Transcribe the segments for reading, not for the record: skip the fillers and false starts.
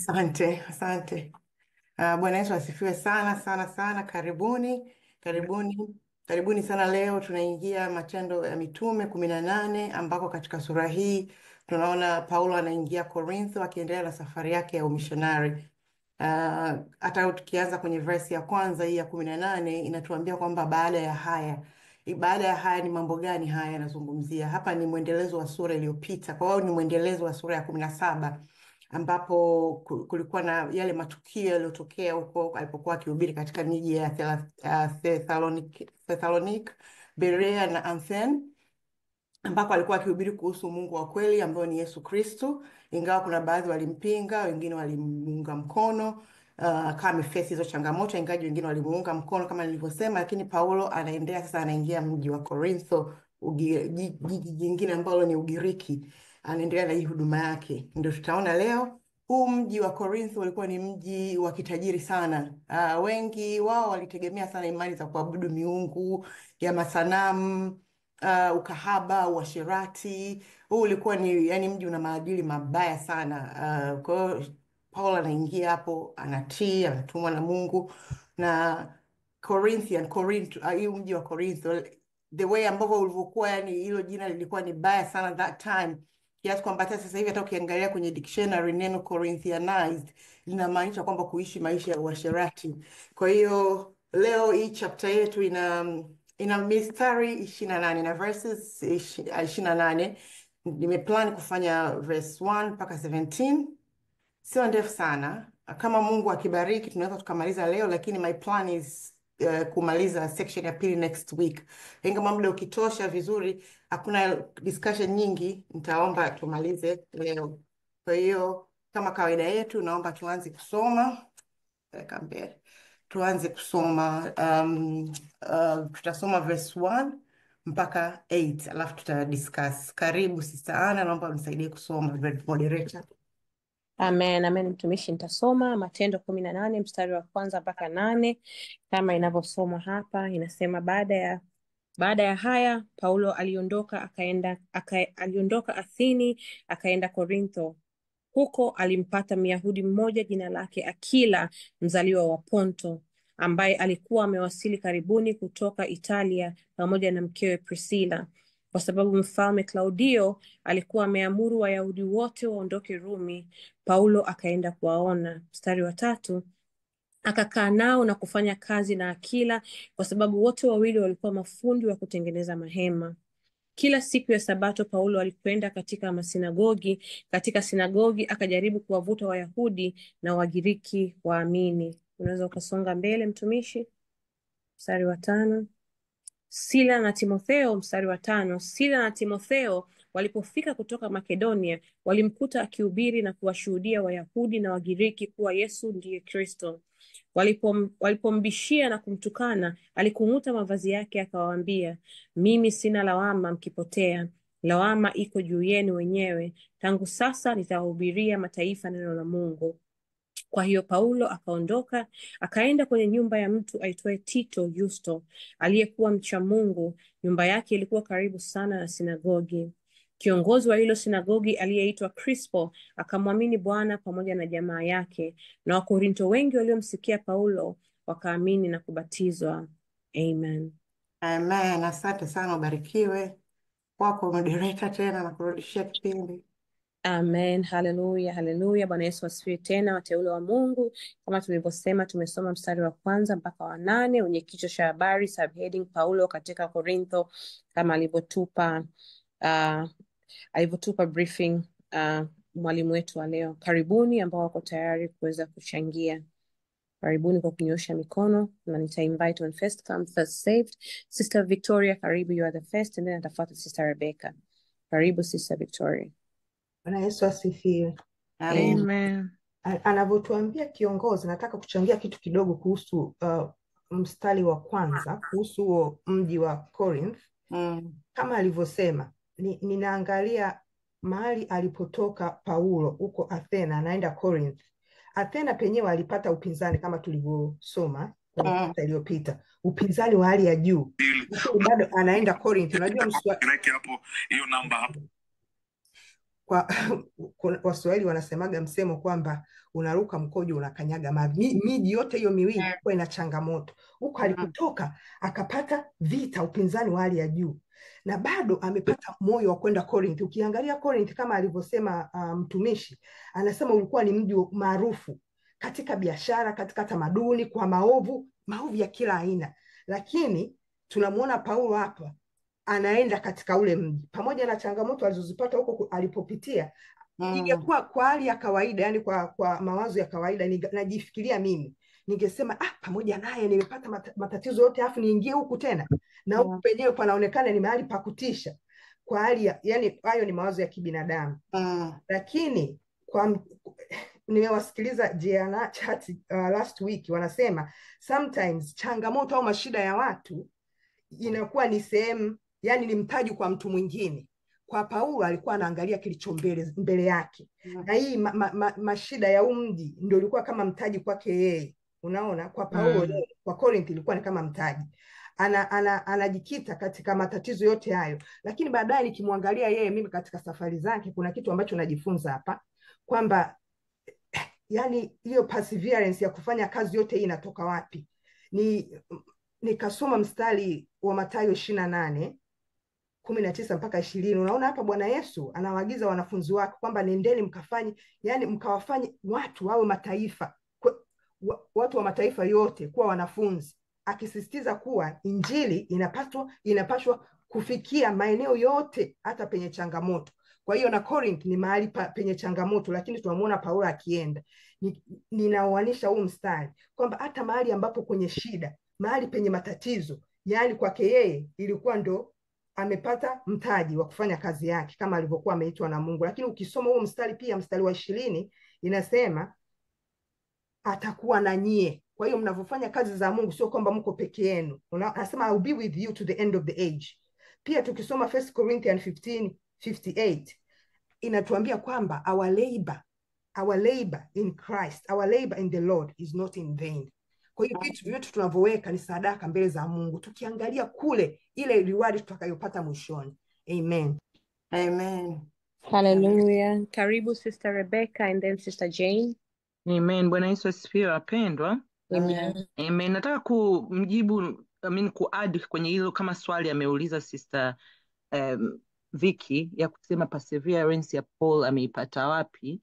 Asante. Bwana Yesu asifiwe sana sana sana. Karibuni sana. Leo tunaingia Matendo ya Mitume 18 ambako katika sura hii tunaona Paulo anaingia Korintho akiendelea na safari yake ya umishonari. Hata tukianza kwenye verse ya kwanza hii ya 18 inatuambia kwamba baada ya haya ni mambo gani haya yanazungumzia? Hapa ni mwendelezo wa sura iliyopita, kwa hiyo ni mwendelezo wa sura ya 17 ambapo kulikuwa na yale matukio yaliyotokea huko alipokuwa akihubiri katika miji ya Thessalonike, Berea na Athens, ambako alikuwa akihubiri kuhusu Mungu wa kweli ambao ni Yesu Kristo, ingawa kuna baadhi walimpinga, wengine walimuunga mkono. Kama amefesi hizo changamoto, ingawa wengine walimuunga mkono kama nilivyosema, lakini Paulo anaingia mji wa Korintho, jiji jingine ambalo ni Ugiriki. Anaendelea na hii huduma yake. Ndio tutaona leo huu mji wa Korintho ulikuwa ni mji wa kitajiri sana. Wengi wao walitegemea sana imani za kuabudu miungu ya masanamu, ukahaba, uasherati. Huu ulikuwa ni yani mji una maadili mabaya sana. Kwa hiyo Paulo anaingia hapo, anatii, anatumwa na Mungu. Na hii mji wa Korintho, the way ambavyo ulivyokuwa, yani hilo jina lilikuwa ni baya sana that time, kiasi kwamba hata sasa hivi hata ukiangalia kwenye dictionary neno Corinthianized linamaanisha kwamba kuishi maisha ya uasherati. Kwa hiyo leo hii chapter yetu ina mistari 28 na verses 28. Nimeplan kufanya verse 1 mpaka 17. Sio ndefu sana. Kama Mungu akibariki tunaweza tukamaliza leo, lakini my plan is kumaliza section ya pili next week. Kama muda ukitosha vizuri, hakuna discussion nyingi, nitaomba tumalize leo. Kwa hiyo kama kawaida yetu, naomba tuanze kusoma. Tuanze kusoma. Tutasoma verse 1 mpaka 8, alafu tutadiscuss. Karibu Sister Anna, naomba unisaidie kusoma, moderator. Amen, mtumishi. Nitasoma Matendo 18 mstari wa kwanza mpaka 8 kama inavyosomwa hapa. Inasema, baada ya haya Paulo aliondoka Athini akaenda Korintho. Huko alimpata Myahudi mmoja jina lake Akila, mzaliwa wa Ponto, ambaye alikuwa amewasili karibuni kutoka Italia pamoja na mkewe Priscilla, kwa sababu mfalme Klaudio alikuwa ameamuru Wayahudi wote waondoke Rumi. Paulo akaenda kuwaona. Mstari wa 3, akakaa nao na kufanya kazi na Akila, kwa sababu wote wawili walikuwa mafundi wa kutengeneza mahema. Kila siku ya Sabato Paulo alikwenda katika sinagogi akajaribu kuwavuta Wayahudi na Wagiriki waamini. Unaweza ukasonga mbele mtumishi. Mstari wa 5. Sila na Timotheo. Mstari wa 5. Sila na Timotheo walipofika kutoka Makedonia, walimkuta akihubiri na kuwashuhudia Wayahudi na Wagiriki kuwa Yesu ndiye Kristo. Walipombishia na kumtukana, alikung'uta mavazi yake akawaambia, mimi sina lawama mkipotea, lawama iko juu yenu wenyewe. Tangu sasa nitawahubiria mataifa neno la Mungu. Kwa hiyo Paulo akaondoka akaenda kwenye nyumba ya mtu aitwaye Tito Yusto, aliyekuwa mcha Mungu. Nyumba yake ilikuwa karibu sana na sinagogi. Kiongozi wa hilo sinagogi aliyeitwa Crispo akamwamini Bwana pamoja na jamaa yake, na Wakorinto wengi waliomsikia Paulo wakaamini na kubatizwa. Amen. Amen. Asante sana, ubarikiwe. Wako moderator tena na kurudishia kipindi. Amen. Haleluya, haleluya. Bwana Yesu asifiwe tena, wateule wa Mungu. Kama tulivyosema, tumesoma mstari wa kwanza mpaka wa 8 wenye kichwa cha habari subheading Paulo katika Korintho, kama alivyotupa briefing mwalimu wetu wa leo. Karibuni ambao wako tayari kuweza kuchangia. Karibuni kwa kunyosha mikono, na nita invite on first come first saved. Sister Victoria, karibu, you are the first, and then atafuata Sister Rebecca. Karibu Sister Victoria. Bwana Yesu asifiwe. Amen. Anavyotuambia kiongozi, nataka kuchangia kitu kidogo kuhusu mstari wa kwanza kuhusu huo mji wa Corinth. Kama alivyosema, ninaangalia mahali alipotoka Paulo huko Athena anaenda Corinth. Athena penyewe alipata upinzani kama tulivyosoma kwenye iliyopita, upinzani wa hali ya juu. Bado anaenda Corinth. Unajua hapo hiyo namba hapo. kwa Waswahili wanasemaga msemo kwamba unaruka mkojo unakanyaga mavi. Miji yote hiyo miwili kwa ina changamoto. Huko alikotoka akapata vita, upinzani wa hali ya juu, na bado amepata moyo wa kwenda Corinth. Ukiangalia Corinth kama alivyosema mtumishi, anasema ulikuwa ni mji maarufu katika biashara, katika tamaduni, kwa maovu ya kila aina. Lakini tunamuona Paulo hapa anaenda katika ule mji, pamoja na changamoto alizozipata huko alipopitia. Ingekuwa kwa hali ya kawaida, yani kwa mawazo ya kawaida, najifikiria mimi ningesema pamoja naye nimepata matatizo yote, afu niingie huku tena, na huku penyewe panaonekana ni mahali pa kutisha. Kwa hali yani, hayo ni mawazo ya kibinadamu. Lakini nimewasikiliza Gianna Chat last week, wanasema sometimes changamoto au mashida ya watu inakuwa ni sehemu, yani ni mtaji kwa mtu mwingine. Kwa Paulo alikuwa anaangalia kilicho mbele yake, na hii mashida ya mji ndio ilikuwa kama mtaji kwake yeye. Unaona, kwa Paulo kwa Corinth ilikuwa ni kama mtaji. Anajikita katika matatizo yote hayo, lakini baadaye nikimwangalia yeye, mimi katika safari zake, kuna kitu ambacho najifunza hapa, kwamba yani hiyo perseverance ya kufanya kazi yote hii inatoka wapi? Nikasoma mstari wa Mathayo 28:19 mpaka 20. Unaona hapa Bwana Yesu anawaagiza wanafunzi wake kwamba nendeni mkafanye, yani mkawafanye watu wawe mataifa, watu wa mataifa yote kuwa wanafunzi, akisisitiza kuwa injili inapaswa kufikia maeneo yote, hata penye changamoto. Kwa hiyo na Corinth ni mahali penye changamoto, lakini tunamuona Paulo akienda. Ninaoanisha huu mstari kwamba hata mahali ambapo kwenye shida, mahali penye matatizo, yani kwake yeye ilikuwa ndo amepata mtaji wa kufanya kazi yake kama alivyokuwa ameitwa na Mungu. Lakini ukisoma huu mstari pia, mstari wa 20 inasema atakuwa na nyie. Kwa hiyo mnavyofanya kazi za Mungu sio kwamba mko peke yenu. Anasema I'll be with you to the end of the age. Pia tukisoma 1 Corinthians 15:58 inatuambia kwamba our labor in Christ, our labor in the Lord is not in vain. Kwa hiyo vitu vyote tunavyoweka ni sadaka mbele za Mungu, tukiangalia kule ile reward tutakayopata mwishoni. Amen. Amen. Hallelujah. Karibu Sister Rebecca and then Sister Jane. Amen. Bwana Yesu asifiwe wapendwa. Amen. Amen. Nataka kuadd kwenye hilo kama swali ameuliza Sister Vicky ya kusema perseverance ya Paul ameipata wapi.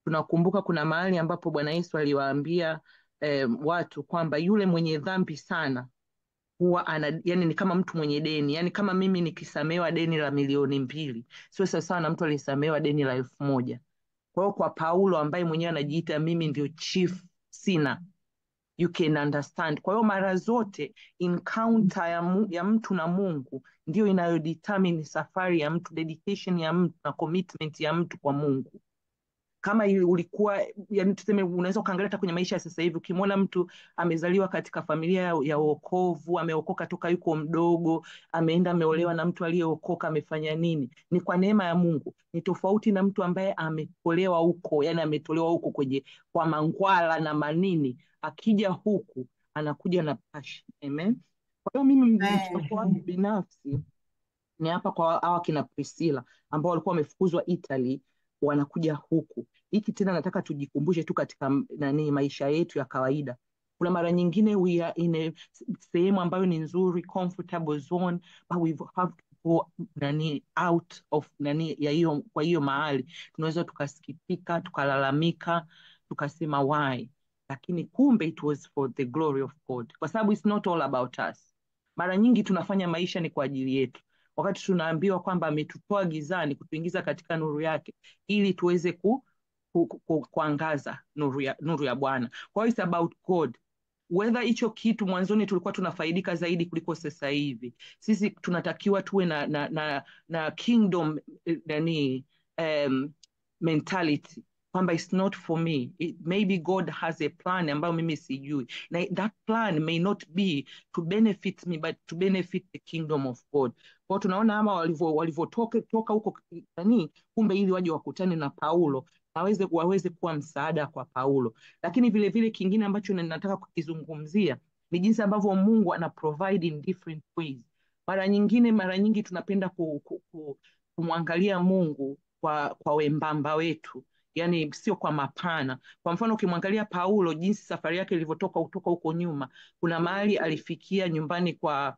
Tunakumbuka kuna mahali ambapo Bwana Yesu aliwaambia watu kwamba yule mwenye dhambi sana huwa yani ni kama mtu mwenye deni. Yani kama mimi nikisamewa deni la 2,000,000 sio sawa na mtu alisamewa deni la 1,000. Kwa hiyo kwa Paulo ambaye mwenyewe anajiita mimi ndio chief sinner, you can understand. Kwa hiyo mara zote encounter ya mtu na Mungu ndio inayodetermine safari ya mtu, dedication ya mtu na commitment ya mtu kwa Mungu. Kama ulikuwa, yani tuseme, unaweza ukaangalia hata kwenye maisha ya sasa hivi, ukimwona mtu amezaliwa katika familia ya wokovu, ameokoka toka yuko mdogo, ameenda ameolewa na mtu aliyeokoka, amefanya nini? Ni kwa neema ya Mungu. Ni tofauti na mtu ambaye ametolewa huko, yani ametolewa huko kwa mangwala na manini, akija huku anakuja na passion. Amen. Kwa hiyo mimi mtoto wangu binafsi ni hapa kwa hawa kina Priscilla ambao walikuwa wamefukuzwa Italy, wanakuja huku. Hiki tena nataka tujikumbushe tu katika maisha yetu ya kawaida. Kuna mara nyingine we are in a sehemu ambayo ni nzuri, comfortable zone, but we have to go out of kwa hiyo mahali. Tunaweza tukasikipika, tukalalamika, tukasema why? Lakini kumbe it was for the glory of God. Kwa sababu it's not all about us. Mara nyingi tunafanya maisha ni kwa ajili yetu, wakati tunaambiwa kwamba ametutoa gizani kutuingiza katika nuru yake ili tuweze kuangaza nuru ya Bwana. Kwa hiyo it's about God. Whether hicho kitu mwanzoni tulikuwa tunafaidika zaidi kuliko sasa hivi, sisi tunatakiwa tuwe na kingdom mentality kwamba it's not for me. Maybe God has a plan ambayo mimi sijui, na that plan may not be to benefit me but to benefit the kingdom of God. Kwa tunaona ama walivyotoka huko kumbe ili waje wakutane na Paulo waweze kuwa msaada kwa Paulo. Lakini vile vile kingine ambacho nataka kukizungumzia ni jinsi ambavyo Mungu ana provide in different ways. Mara nyingi tunapenda kumwangalia Mungu kwa wembamba wetu, yani sio kwa mapana. Kwa mfano ukimwangalia Paulo jinsi safari yake ilivyotoka kutoka huko nyuma, kuna mahali alifikia nyumbani kwa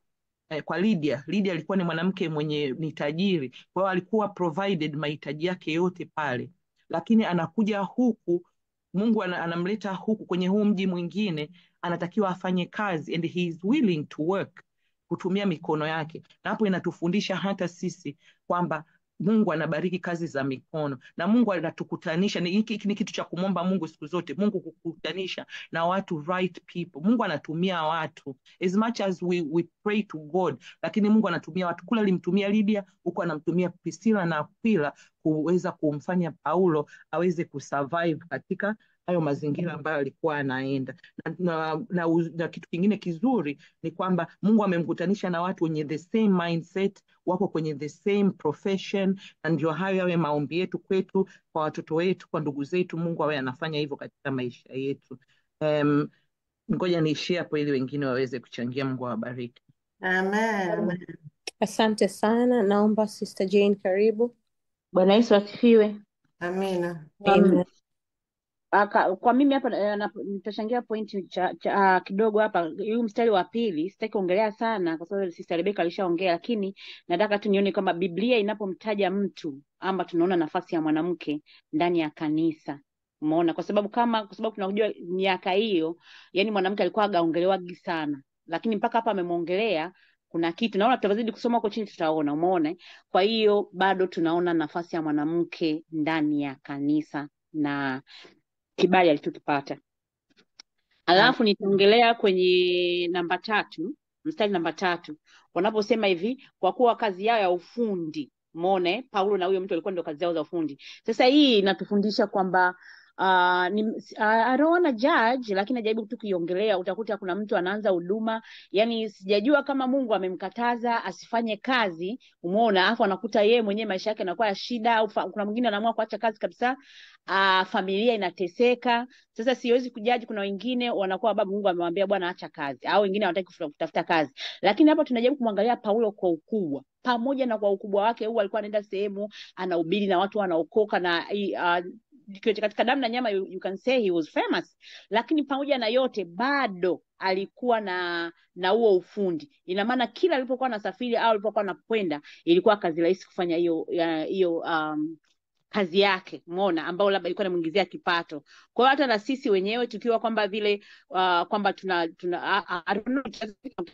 Lydia. Lydia alikuwa ni mwanamke mwenye ni tajiri, kwa hiyo alikuwa provided mahitaji yake yote pale, lakini anakuja huku, Mungu anamleta huku kwenye huu mji mwingine, anatakiwa afanye kazi, and he is willing to work, kutumia mikono yake. Na hapo inatufundisha hata sisi kwamba Mungu anabariki kazi za mikono, na Mungu anatukutanisha. Hiki ni kitu cha kumwomba Mungu siku zote, Mungu kukutanisha na watu, right people. Mungu anatumia watu as much as we pray to God, lakini Mungu anatumia watu. Kule alimtumia Lydia, huko anamtumia Priscilla na Aquila kuweza kumfanya Paulo aweze kusurvive katika hayo mazingira ambayo alikuwa anaenda. Na kitu kingine kizuri ni kwamba Mungu amemkutanisha na watu wenye the same mindset, wako kwenye the same profession, na ndio hayo yawe maombi yetu kwetu, kwa watoto wetu, kwa ndugu zetu. Mungu awe anafanya hivyo katika maisha yetu. Ngoja niishie hapo ili wengine waweze kuchangia. Mungu awabariki. Amen. Asante sana. Naomba Sister Jane, karibu. Bwana Yesu asifiwe. Amina. Amen. Kwa mimi hapa nitachangia pointi kidogo hapa. Huu mstari wa pili sitaki kuongelea sana kwa sababu Sister Rebecca alishaongea, lakini nataka tu nione kwamba Biblia inapomtaja mtu ama tunaona nafasi ya mwanamke ndani ya kanisa. Umeona? Kwa sababu tunajua miaka hiyo, yani mwanamke alikuwa haongelewa sana, lakini mpaka hapa amemuongelea. Kuna kitu naona tutazidi kusoma huko chini tutaona. Umeona? Kwa hiyo bado tunaona nafasi ya mwanamke ndani ya kanisa na kibali alichokipata. Alafu nitaongelea kwenye mstari namba 3 wanaposema hivi, kwa kuwa kazi yao ya ufundi. Umeona? Paulo na huyo mtu walikuwa ndio kazi yao za ufundi. Sasa hii inatufundisha kwamba I don't wanna judge, lakini najaribu tu kuiongelea. Utakuta kuna mtu anaanza huduma, yani sijajua kama Mungu amemkataza asifanye kazi. Umeona? Afu anakuta yeye mwenyewe maisha yake yanakuwa ya shida, au kuna mwingine anaamua kuacha kazi kabisa. Familia inateseka. Sasa siwezi kujaji. Kuna wengine wanakuwa baba Mungu amemwambia bwana acha kazi, au wengine hawataki kutafuta kazi. Lakini hapa tunajaribu kumwangalia Paulo kwa ukubwa. Pamoja na kwa ukubwa wake, huyu alikuwa anaenda sehemu anahubiri na watu wanaokoka, na katika damu na nyama, you can say he was famous. Lakini pamoja na yote bado alikuwa na huo ufundi. Ina maana kila alipokuwa anasafiri au alipokuwa anakwenda, ilikuwa kazi rahisi kufanya hiyo kazi yake. Umeona? Ambao labda ilikuwa inamuingizia kipato. Kwa hiyo hata na sisi wenyewe tukiwa kwamba vile kwamba tuna I don't know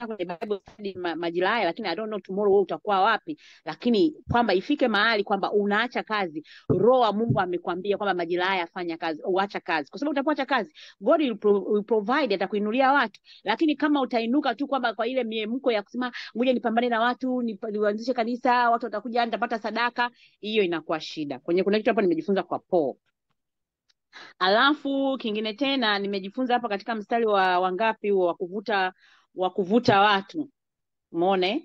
kwenye Bible study majira haya, lakini I don't know tomorrow wewe utakuwa wapi, lakini kwamba ifike mahali kwamba unaacha kazi. Roho wa Mungu amekwambia kwamba majira haya fanya kazi, uacha kazi. Kwa sababu utapoacha kazi, God will provide, atakuinulia watu. Lakini kama utainuka tu kwamba kwa ile miemko ya kusema ngoja nipambane na watu, nianzishe kanisa, watu watakuja, nitapata sadaka, hiyo inakuwa shida. Kuna kitu hapa nimejifunza kwa Paul. Alafu kingine tena nimejifunza hapa katika mstari wa wangapi wa kuvuta watu. Umeona?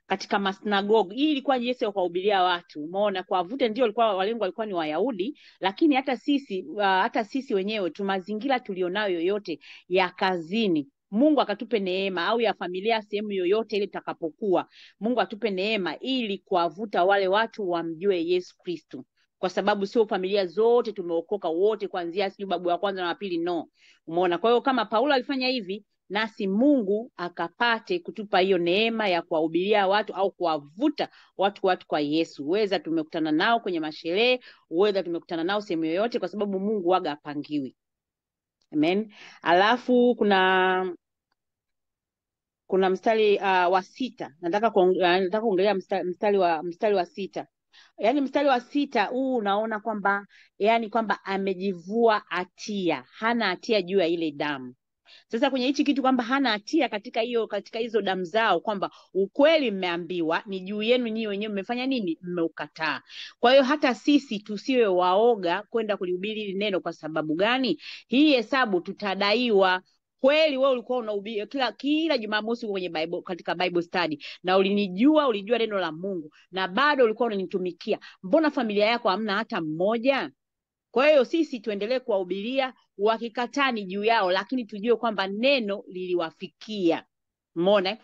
Katika masinagogi. Hii ilikuwa Yesu ya kuwahubiria watu. Umeona? Kuwavuta ndio walengo walikuwa ni Wayahudi, lakini hata sisi wenyewe tu mazingira tulionayo yoyote ya kazini, Mungu akatupe neema, au ya familia, sehemu yoyote ile tutakapokuwa, Mungu atupe neema ili kuwavuta wale watu wamjue Yesu Kristo. Kwa sababu sio familia zote tumeokoka wote kuanzia sijui babu wa kwanza na wa pili, no. Umeona? Kwa hiyo kama Paulo alifanya hivi, nasi Mungu akapate kutupa hiyo neema ya kuwahubiria watu au kuwavuta watu kwa Yesu. Weza tumekutana nao kwenye masherehe, weza tumekutana nao sehemu yoyote, kwa sababu Mungu waga apangiwi. Amen. Alafu kuna mstari wa 6. Nataka kuongelea mstari wa 6. Yaani mstari wa 6 huu unaona kwamba kwamba amejivua hatia. Hana hatia juu ya ile damu. Sasa kwenye hichi kitu kwamba hana hatia katika hizo damu zao, kwamba ukweli mmeambiwa ni juu yenu nyinyi wenyewe, mmefanya nini? Mmeukataa. Kwa hiyo hata sisi tusiwe waoga kwenda kulihubiri hili neno. Kwa sababu gani? Hii hesabu tutadaiwa. Kweli wewe ulikuwa unahubiri kila Jumamosi kwenye Bible, katika Bible study, na ulijua neno la Mungu, na bado ulikuwa unanitumikia. Mbona familia yako hamna hata mmoja? Kwa hiyo sisi tuendelee kuwahubiria, wakikataa ni juu yao, lakini tujue kwamba neno liliwafikia. Umeona?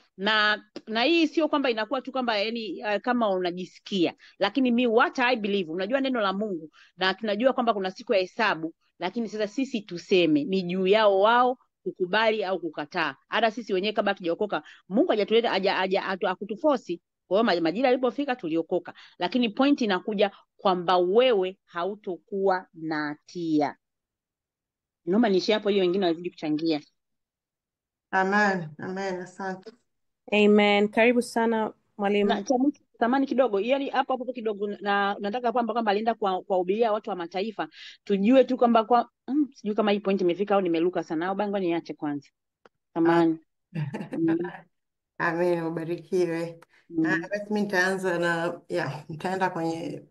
Na hii sio kwamba inakuwa tu kwamba yani kama unajisikia, lakini what I believe, unajua neno la Mungu na tunajua kwamba kuna siku ya hesabu, lakini sasa sisi tuseme ni juu yao wao kukubali au kukataa. Hata sisi wenyewe kabla tujaokoka, Mungu hajatuleta hakutuforce. Kwa hiyo majira yalipofika tuliokoka, lakini point inakuja kwamba wewe hautokuwa na hatia. Naomba niishie hapo ili wengine wazidi kuchangia. Amen, amen, asante. Amen. Karibu sana mwalimu. Na tamani kidogo, yani hapo kidogo, na nataka kwamba alienda kuwahubiria watu wa mataifa, tujue tu kwamba sijui kama hii point imefika au nimeluka sana, au bango niache kwanza. Tamani. Amen, ubarikiwe. Basi mimi nitaanza na nitaenda kwenye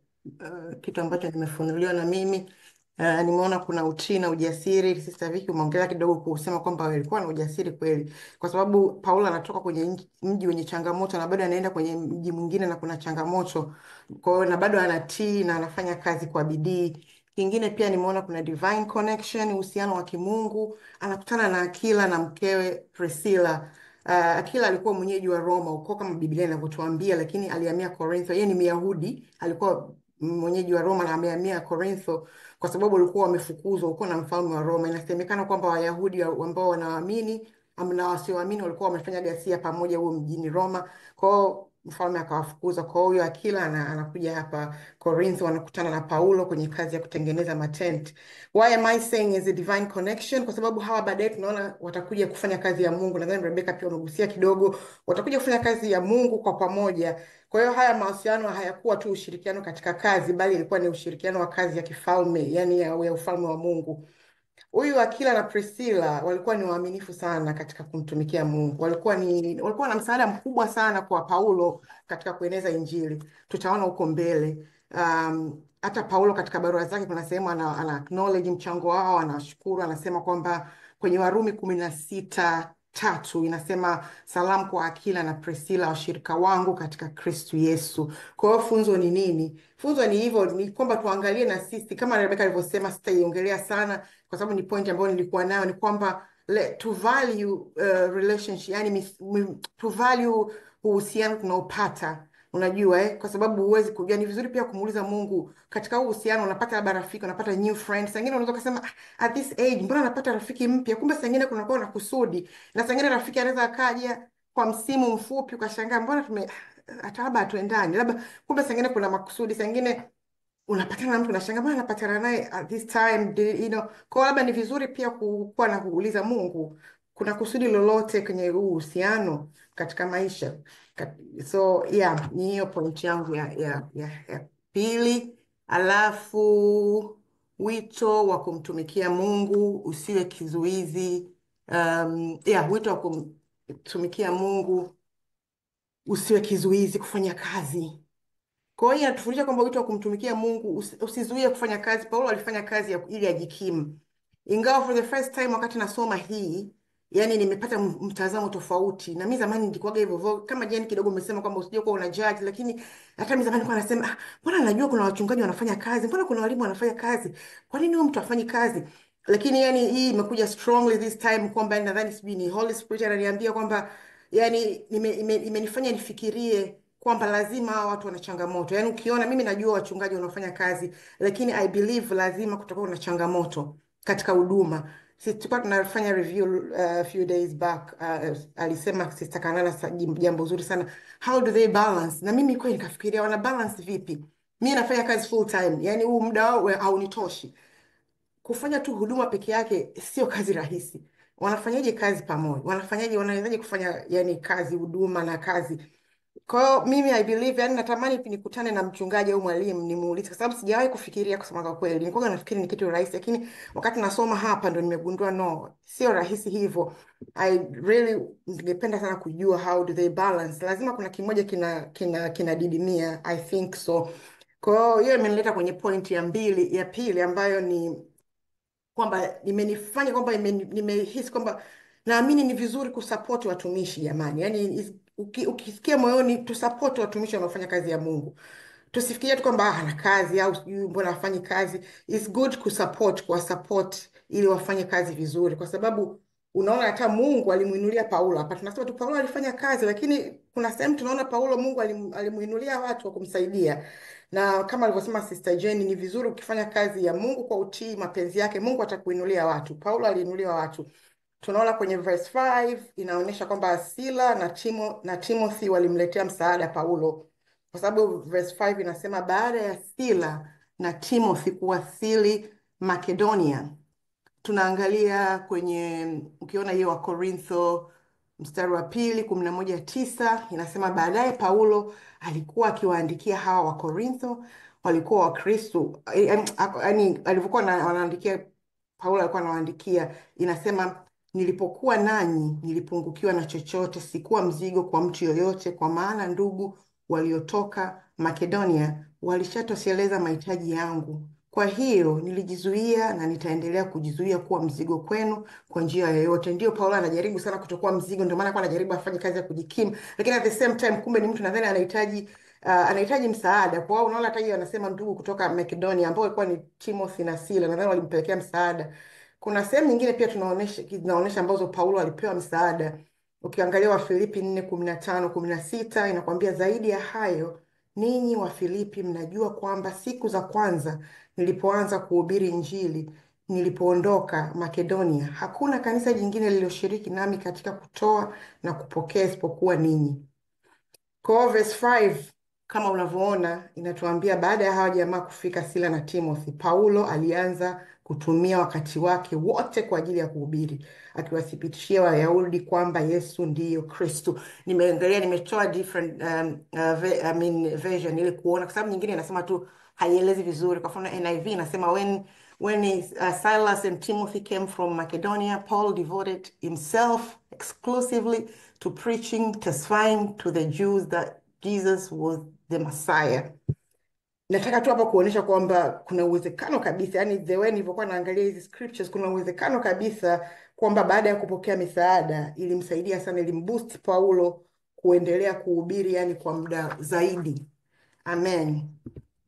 kitu ambacho nimefunuliwa na mimi. Nimeona kuna utii na ujasiri. Sister Vicky umeongelea kidogo kusema kwamba walikuwa na ujasiri kweli, kwa sababu Paulo anatoka kwenye mji wenye changamoto na bado anaenda kwenye mji mwingine na kuna changamoto, kwa hiyo na bado anatii na anafanya kazi kwa bidii. Kingine pia nimeona kuna divine connection, uhusiano wa kimungu. Anakutana na Akila na mkewe Priscilla. Akila alikuwa mwenyeji wa Roma uko kama Biblia inavyotuambia, lakini alihamia Korintho. Yeye ni Myahudi, alikuwa mwenyeji wa Roma na amehamia Korintho kwa sababu walikuwa wamefukuzwa huko na mfalme wa Roma. Inasemekana kwamba Wayahudi ambao wanaamini na wasioamini walikuwa wamefanya ghasia pamoja huo mjini Roma. Kwa hiyo mfalme akawafukuza. Kwa hiyo Akila anakuja hapa Korintho, anakutana na Paulo kwenye kazi ya kutengeneza matent. Why am I saying is a divine connection? Kwa sababu hawa baadaye tunaona watakuja kufanya kazi ya Mungu. Nadhani Rebecca pia umegusia kidogo, watakuja kufanya kazi ya Mungu kwa pamoja. Kwa hiyo haya mahusiano hayakuwa tu ushirikiano katika kazi, bali ilikuwa ni ushirikiano wa kazi ya kifalme, yani ya ufalme wa Mungu. Huyu Akila na Priscilla walikuwa ni waaminifu sana katika kumtumikia Mungu. Walikuwa na msaada mkubwa sana kwa Paulo katika kueneza Injili. Tutaona huko mbele. Hata Paulo katika barua zake kuna sehemu ana acknowledge mchango wao, anashukuru, anasema kwamba kwenye Warumi 16:3 inasema salamu kwa Akila na Priscilla, washirika wangu katika Kristo Yesu. Kwa hiyo funzo ni nini? Funzo ni hivyo, ni kwamba tuangalie na sisi kama Rebecca alivyosema, sitaiongelea sana kwa sababu ni point ambayo nilikuwa nayo, ni kwamba to value relationship, yani to value uhusiano tunaopata. Unajua kwa sababu huwezi kujua, ni vizuri pia kumuuliza Mungu katika uhusiano. Unapata labda rafiki, unapata new friends. Sangine unaweza kusema at this age mbona napata rafiki mpya, kumbe sangine kunakuwa na kusudi, na sangine rafiki anaweza akaja kwa msimu mfupi ukashangaa mbona hata labda hatuendani, labda kumbe sangine kuna makusudi. Sangine unapatana na mtu unashangaa mbona napatana naye at this time, kwa labda ni vizuri pia kuwa na kuuliza Mungu kuna kusudi lolote kwenye huu uhusiano katika maisha. So ni hiyo point yangu ya pili. Alafu wito wa kumtumikia Mungu usiwe kizuizi. Wito wa kumtumikia Mungu usiwe kizuizi kufanya kazi. Kwa hiyo inatufundisha kwamba wito wa kumtumikia Mungu usizuie kufanya kazi. Paulo alifanya kazi ili ajikimu. Ingawa for the first time wakati nasoma hii, yani nimepata mtazamo tofauti. Na mimi zamani nilikuwa hivyo kama Jane kidogo umesema kwamba usije kuwa una judge, lakini hata mimi zamani nilikuwa nasema mbona najua kuna wachungaji wanafanya kazi, mbona kuna walimu wanafanya kazi, kwa nini huyu mtu afanye kazi? Lakini yani hii imekuja strongly this time kwamba nadhani sijui ni Holy Spirit ananiambia kwamba yani imenifanya nifikirie kwamba lazima watu wana changamoto. Yani ukiona mimi najua wachungaji wanafanya kazi, lakini I believe lazima kutakuwa na changamoto katika huduma. Sisi tulikuwa tunafanya review few days back, alisema Sister Kanana jambo zuri sana, how do they balance? Na mimi kwa nikafikiria wana balance vipi? Mimi nafanya kazi full time, yani huu muda wao haunitoshi. Kufanya tu huduma peke yake sio kazi rahisi. Wanafanyaje kazi pamoja? Wanawezaje kufanya yani kazi, huduma na kazi? Kwa hiyo mimi I believe, yani natamani nikutane na mchungaji au mwalimu nimuulize, kwa sababu sijawahi kufikiria kusema kwa kweli. Nilikuwa nafikiri ni kitu rahisi, lakini wakati nasoma hapa ndo nimegundua no, sio rahisi hivyo. I really ningependa sana kujua how do they balance. Lazima kuna kimoja kinadidimia, I think so. Kwa hiyo imenileta kwenye point ya pili ambayo ni kwamba imenifanya kwamba nimehisi kwamba naamini ni vizuri kusupport watumishi jamani. Yani ukisikia moyoni tusupport watumishi wanaofanya kazi ya Mungu. Tusifikirie tu kwamba ana kazi au sijui mbona hafanyi kazi. It's good kusupport ili wafanye kazi vizuri, kwa sababu unaona hata Mungu alimuinulia Paulo. Hapa tunasema tu Paulo alifanya kazi, lakini kuna sehemu tunaona Paulo Mungu alimuinulia watu wa kumsaidia. Na kama alivyosema Sister Jane, ni vizuri ukifanya kazi ya Mungu kwa utii mapenzi yake, Mungu atakuinulia watu. Paulo aliinuliwa watu. Tunaona kwenye verse 5 inaonyesha kwamba Sila na Timothy walimletea msaada Paulo, kwa sababu verse 5 inasema baada ya Sila na Timothy kuwasili Makedonia. Tunaangalia kwenye, ukiona hiyo wa Korintho mstari wa 2:11-9 inasema baadaye Paulo alikuwa akiwaandikia hawa wa Korintho, walikuwa Wakristo, yani alivyokuwa wanaandikia, Paulo alikuwa anawaandikia, inasema nilipokuwa nanyi nilipungukiwa na chochote, sikuwa mzigo kwa mtu yoyote, kwa maana ndugu waliotoka Makedonia walishatosheleza mahitaji yangu. Kwa hiyo nilijizuia na nitaendelea kujizuia kuwa mzigo kwenu kwa njia yoyote. Ndio Paulo anajaribu sana kutokuwa mzigo, ndio maana kwa anajaribu afanye kazi ya kujikimu, lakini at the same time kumbe ni mtu nadhani anahitaji msaada. Kwa hiyo unaona hata hiyo anasema ndugu kutoka Makedonia ambao walikuwa ni Timothy na Sila, nadhani walimpelekea msaada. Kuna sehemu nyingine pia tunaonesha ambazo Paulo alipewa msaada. Ukiangalia Wafilipi 4:15-16 inakwambia zaidi ya hayo, ninyi Wafilipi mnajua kwamba siku za kwanza nilipoanza kuhubiri Injili, nilipoondoka Makedonia, hakuna kanisa jingine lililoshiriki nami katika kutoa na kupokea isipokuwa ninyi. Kwa verse 5 kama unavyoona inatuambia baada ya hawa jamaa kufika Sila na Timothy, Paulo alianza kutumia wakati wake wote kwa ajili ya kuhubiri, akiwathibitishia Wayahudi kwamba Yesu ndiyo Kristo. Nimetoa different version ili kuona, kwa sababu nyingine inasema tu haielezi vizuri. Kwa mfano NIV inasema when Silas and Timothy came from Macedonia, Paul devoted himself exclusively to preaching, testifying to the Jews that Jesus was the Messiah. Nataka tu hapa kuonyesha kwamba kuna uwezekano kabisa, yani the way nilivyokuwa naangalia hizi scriptures, kuna uwezekano kabisa kwamba baada ya kupokea misaada ilimsaidia sana, ilimboost Paulo kuendelea kuhubiri yani kwa muda zaidi. Amen.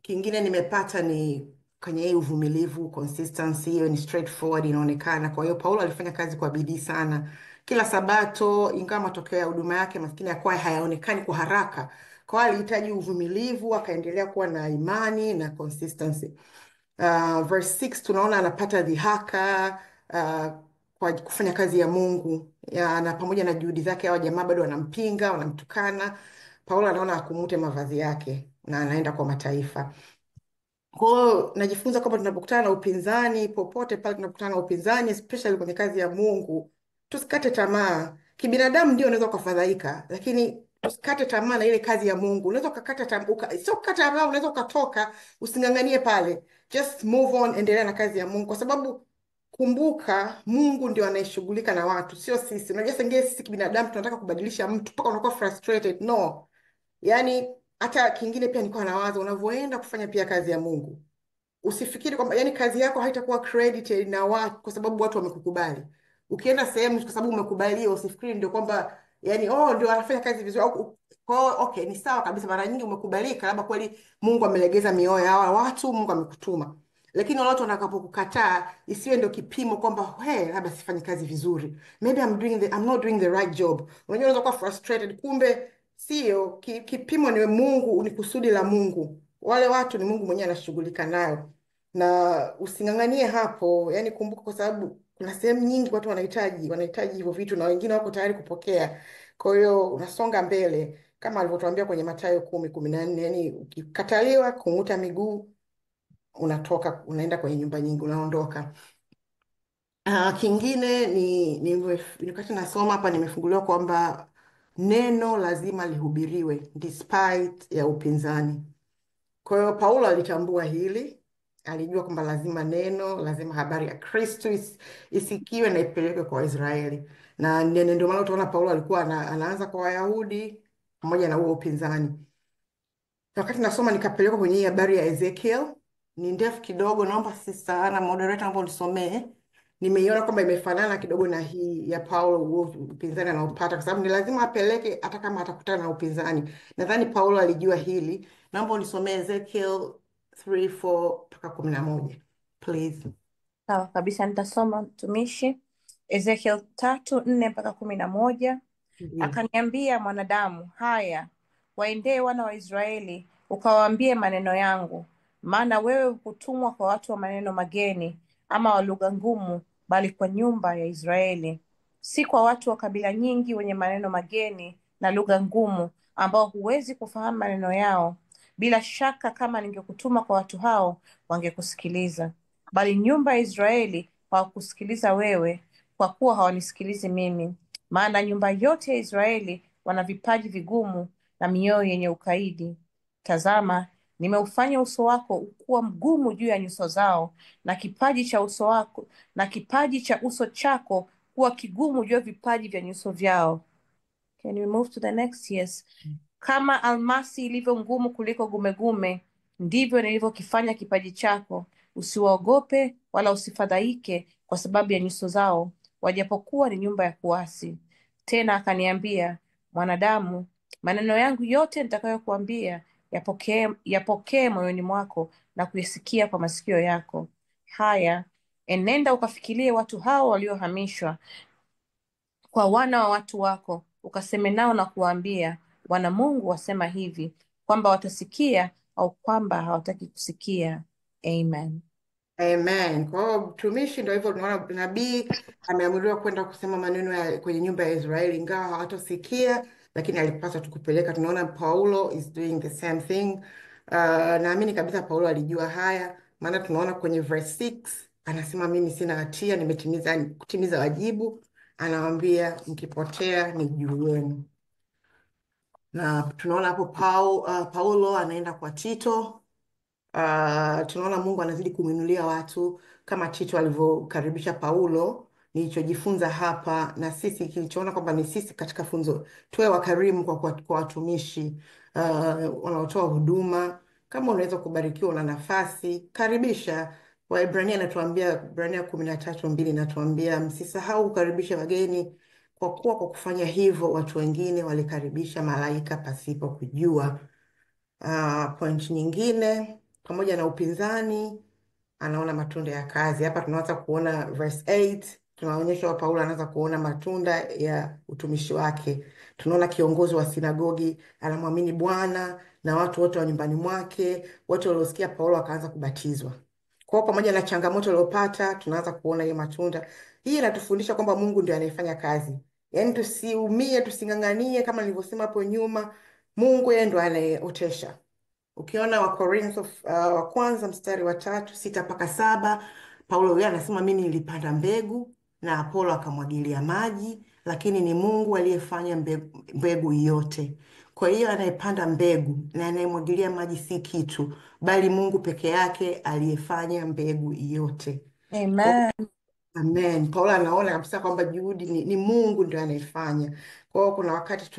Kingine nimepata ni kwenye hii uvumilivu, consistency, hiyo ni straightforward inaonekana. Kwa hiyo Paulo alifanya kazi kwa bidii sana kila Sabato, ingawa matokeo ya huduma yake maskini yakuwa hayaonekani kwa haraka. Kwa hiyo alihitaji uvumilivu, akaendelea kuwa na imani na consistency. Verse 6 tunaona anapata dhihaka kwa kufanya kazi ya Mungu na pamoja na juhudi zake hawa jamaa bado wanampinga, wanamtukana. Paulo anaona akumute mavazi yake na anaenda kwa mataifa. Kwa hiyo najifunza kwamba tunapokutana na upinzani, popote pale tunapokutana na upinzani, especially kwenye kazi ya Mungu, tusikate tamaa. Kibinadamu ndio unaweza kufadhaika, lakini tusikate tamaa na ile kazi ya Mungu. Unaweza kukata tamaa, sio kukata tamaa, unaweza ukatoka, usinganganie pale. Just move on, endelea na kazi ya Mungu, kwa sababu kumbuka Mungu ndio anayeshughulika na watu, sio sisi. Unajua sisi kibinadamu tunataka kubadilisha mtu mpaka unakuwa frustrated. No. Yani hata kingine pia nilikuwa nawaza, unavyoenda kufanya pia kazi ya Mungu, usifikiri kwamba yani kazi yako haitakuwa credited na watu kwa sababu watu wamekukubali. Ukienda sehemu kwa sababu umekubaliwa, usifikiri ndio kwamba yani ndio anafanya kazi vizuri. Okay, ni sawa kabisa, mara nyingi umekubalika, labda kweli Mungu amelegeza mioyo ya watu, Mungu amekutuma. Lakini wale watu wanakapokukataa, isiwe ndio kipimo kwamba labda sifanyi kazi vizuri, maybe I'm not doing the right job. Unajua unaweza kuwa frustrated, kumbe sio kipimo ni Mungu, ni kusudi la Mungu. Wale watu ni Mungu mwenyewe anashughulika nayo, na usinganganie hapo. Yani kumbuka, kwa sababu kuna sehemu nyingi watu wanahitaji hivyo vitu na wengine wako tayari kupokea. Kwa hiyo unasonga mbele kama alivyotuambia kwenye Mathayo 10:14, yani ukikataliwa, kung'uta miguu, unatoka unaenda kwenye nyumba nyingi, unaondoka. Kingine ni wakati nasoma hapa nimefunguliwa kwamba neno lazima lihubiriwe despite ya upinzani. Kwa hiyo Paulo alitambua hili, alijua kwamba lazima habari ya Kristo isikiwe na ipelekwe kwa Israeli. Na ndio maana utaona Paulo alikuwa anaanza kwa Wayahudi pamoja na huo upinzani. Wakati nasoma nikapelekwa kwenye habari ya Ezekiel, ni ndefu kidogo, naomba sana moderator naomba nisomee. Nimeiona kwamba imefanana kidogo na hii ya Paulo, upinzani anaopata, kwa sababu ni lazima apeleke hata kama atakutana na upinzani. Nadhani Paulo alijua hili. Naomba unisomee Ezekiel 3:4-11 please. Sawa kabisa, nitasoma mtumishi. Ezekiel 3:4-11. Ndio. Akaniambia, mwanadamu, haya, waendee wana wa Israeli, ukawaambie maneno yangu, maana wewe hukutumwa kwa watu wa maneno mageni ama wa lugha ngumu, bali kwa nyumba ya Israeli, si kwa watu wa kabila nyingi wenye maneno mageni na lugha ngumu, ambao huwezi kufahamu maneno yao. Bila shaka kama ningekutuma kwa watu hao, wangekusikiliza, bali nyumba ya Israeli hawakusikiliza wewe, kwa kuwa hawanisikilizi mimi. Maana nyumba yote ya Israeli wana vipaji vigumu na mioyo yenye ukaidi. Tazama, nimeufanya uso wako kuwa mgumu juu ya nyuso zao, na kipaji cha uso chako kuwa kigumu juu ya vipaji vya nyuso vyao. Can we move to the next? Yes. Kama almasi ilivyo ngumu kuliko gumegume, ndivyo nilivyokifanya kipaji chako. Usiwaogope wala usifadhaike kwa sababu ya nyuso zao, wajapokuwa ni nyumba ya kuasi. Tena akaniambia, mwanadamu, maneno yangu yote nitakayokuambia yapokee moyoni mwako na kuyasikia kwa masikio yako. Haya, enenda ukafikirie watu hao waliohamishwa kwa wana wa watu wako, ukaseme nao na kuwaambia, Bwana Mungu wasema hivi, kwamba watasikia au kwamba hawataki kusikia. Amen. Amen. Kwa hiyo mtumishi ndio hivyo, tunaona nabii ameamuriwa kwenda kusema maneno kwenye nyumba ya Israeli, ingawa hawatosikia, lakini alipaswa tu kupeleka. Tunaona Paulo is doing the same thing. Naamini kabisa Paulo alijua haya, maana tunaona kwenye verse 6 anasema mimi sina hatia, kutimiza wajibu. Anawaambia mkipotea ni juu yenu. Na tunaona hapo Paulo anaenda kwa Tito. Tunaona Mungu anazidi kumwinulia watu kama Tito alivyokaribisha Paulo. Nilichojifunza hapa na sisi, kilichoona kwamba ni sisi katika funzo, tuwe wakarimu kwa watumishi wanaotoa huduma. Kama unaweza kubarikiwa, una nafasi, karibisha. Waebrania anatuambia, Ibrania 13:2 inatuambia msisahau kukaribisha wageni, kwa kuwa kwa kufanya hivyo watu wengine walikaribisha malaika pasipo kujua. Point nyingine, pamoja na upinzani, anaona matunda ya kazi. Hapa tunaanza kuona verse 8, tunaonyeshwa Paulo anaanza kuona matunda ya utumishi wake. Tunaona kiongozi wa sinagogi anamwamini Bwana na watu wote wa nyumbani mwake, wote waliosikia Paulo wakaanza kubatizwa. Kwa hiyo pamoja na changamoto aliyopata, tunaanza kuona hiyo matunda. Hii inatufundisha kwamba Mungu ndiye anayefanya kazi. Yaani tusiumie, tusing'ang'anie kama nilivyosema hapo nyuma. Mungu yeye ndo anayeotesha. Ukiona Wakorintho wa kwanza mstari wa 3:6-7, Paulo yeye anasema mimi nilipanda mbegu na Apolo akamwagilia maji, lakini ni Mungu aliyefanya mbegu yote. Kwa hiyo anayepanda mbegu na anayemwagilia maji si kitu, bali Mungu peke yake aliyefanya mbegu yote. Amen. Amen. Paulo anaona kabisa kwamba juhudi ni Mungu ndio anayefanya. Kwa hiyo kuna wakati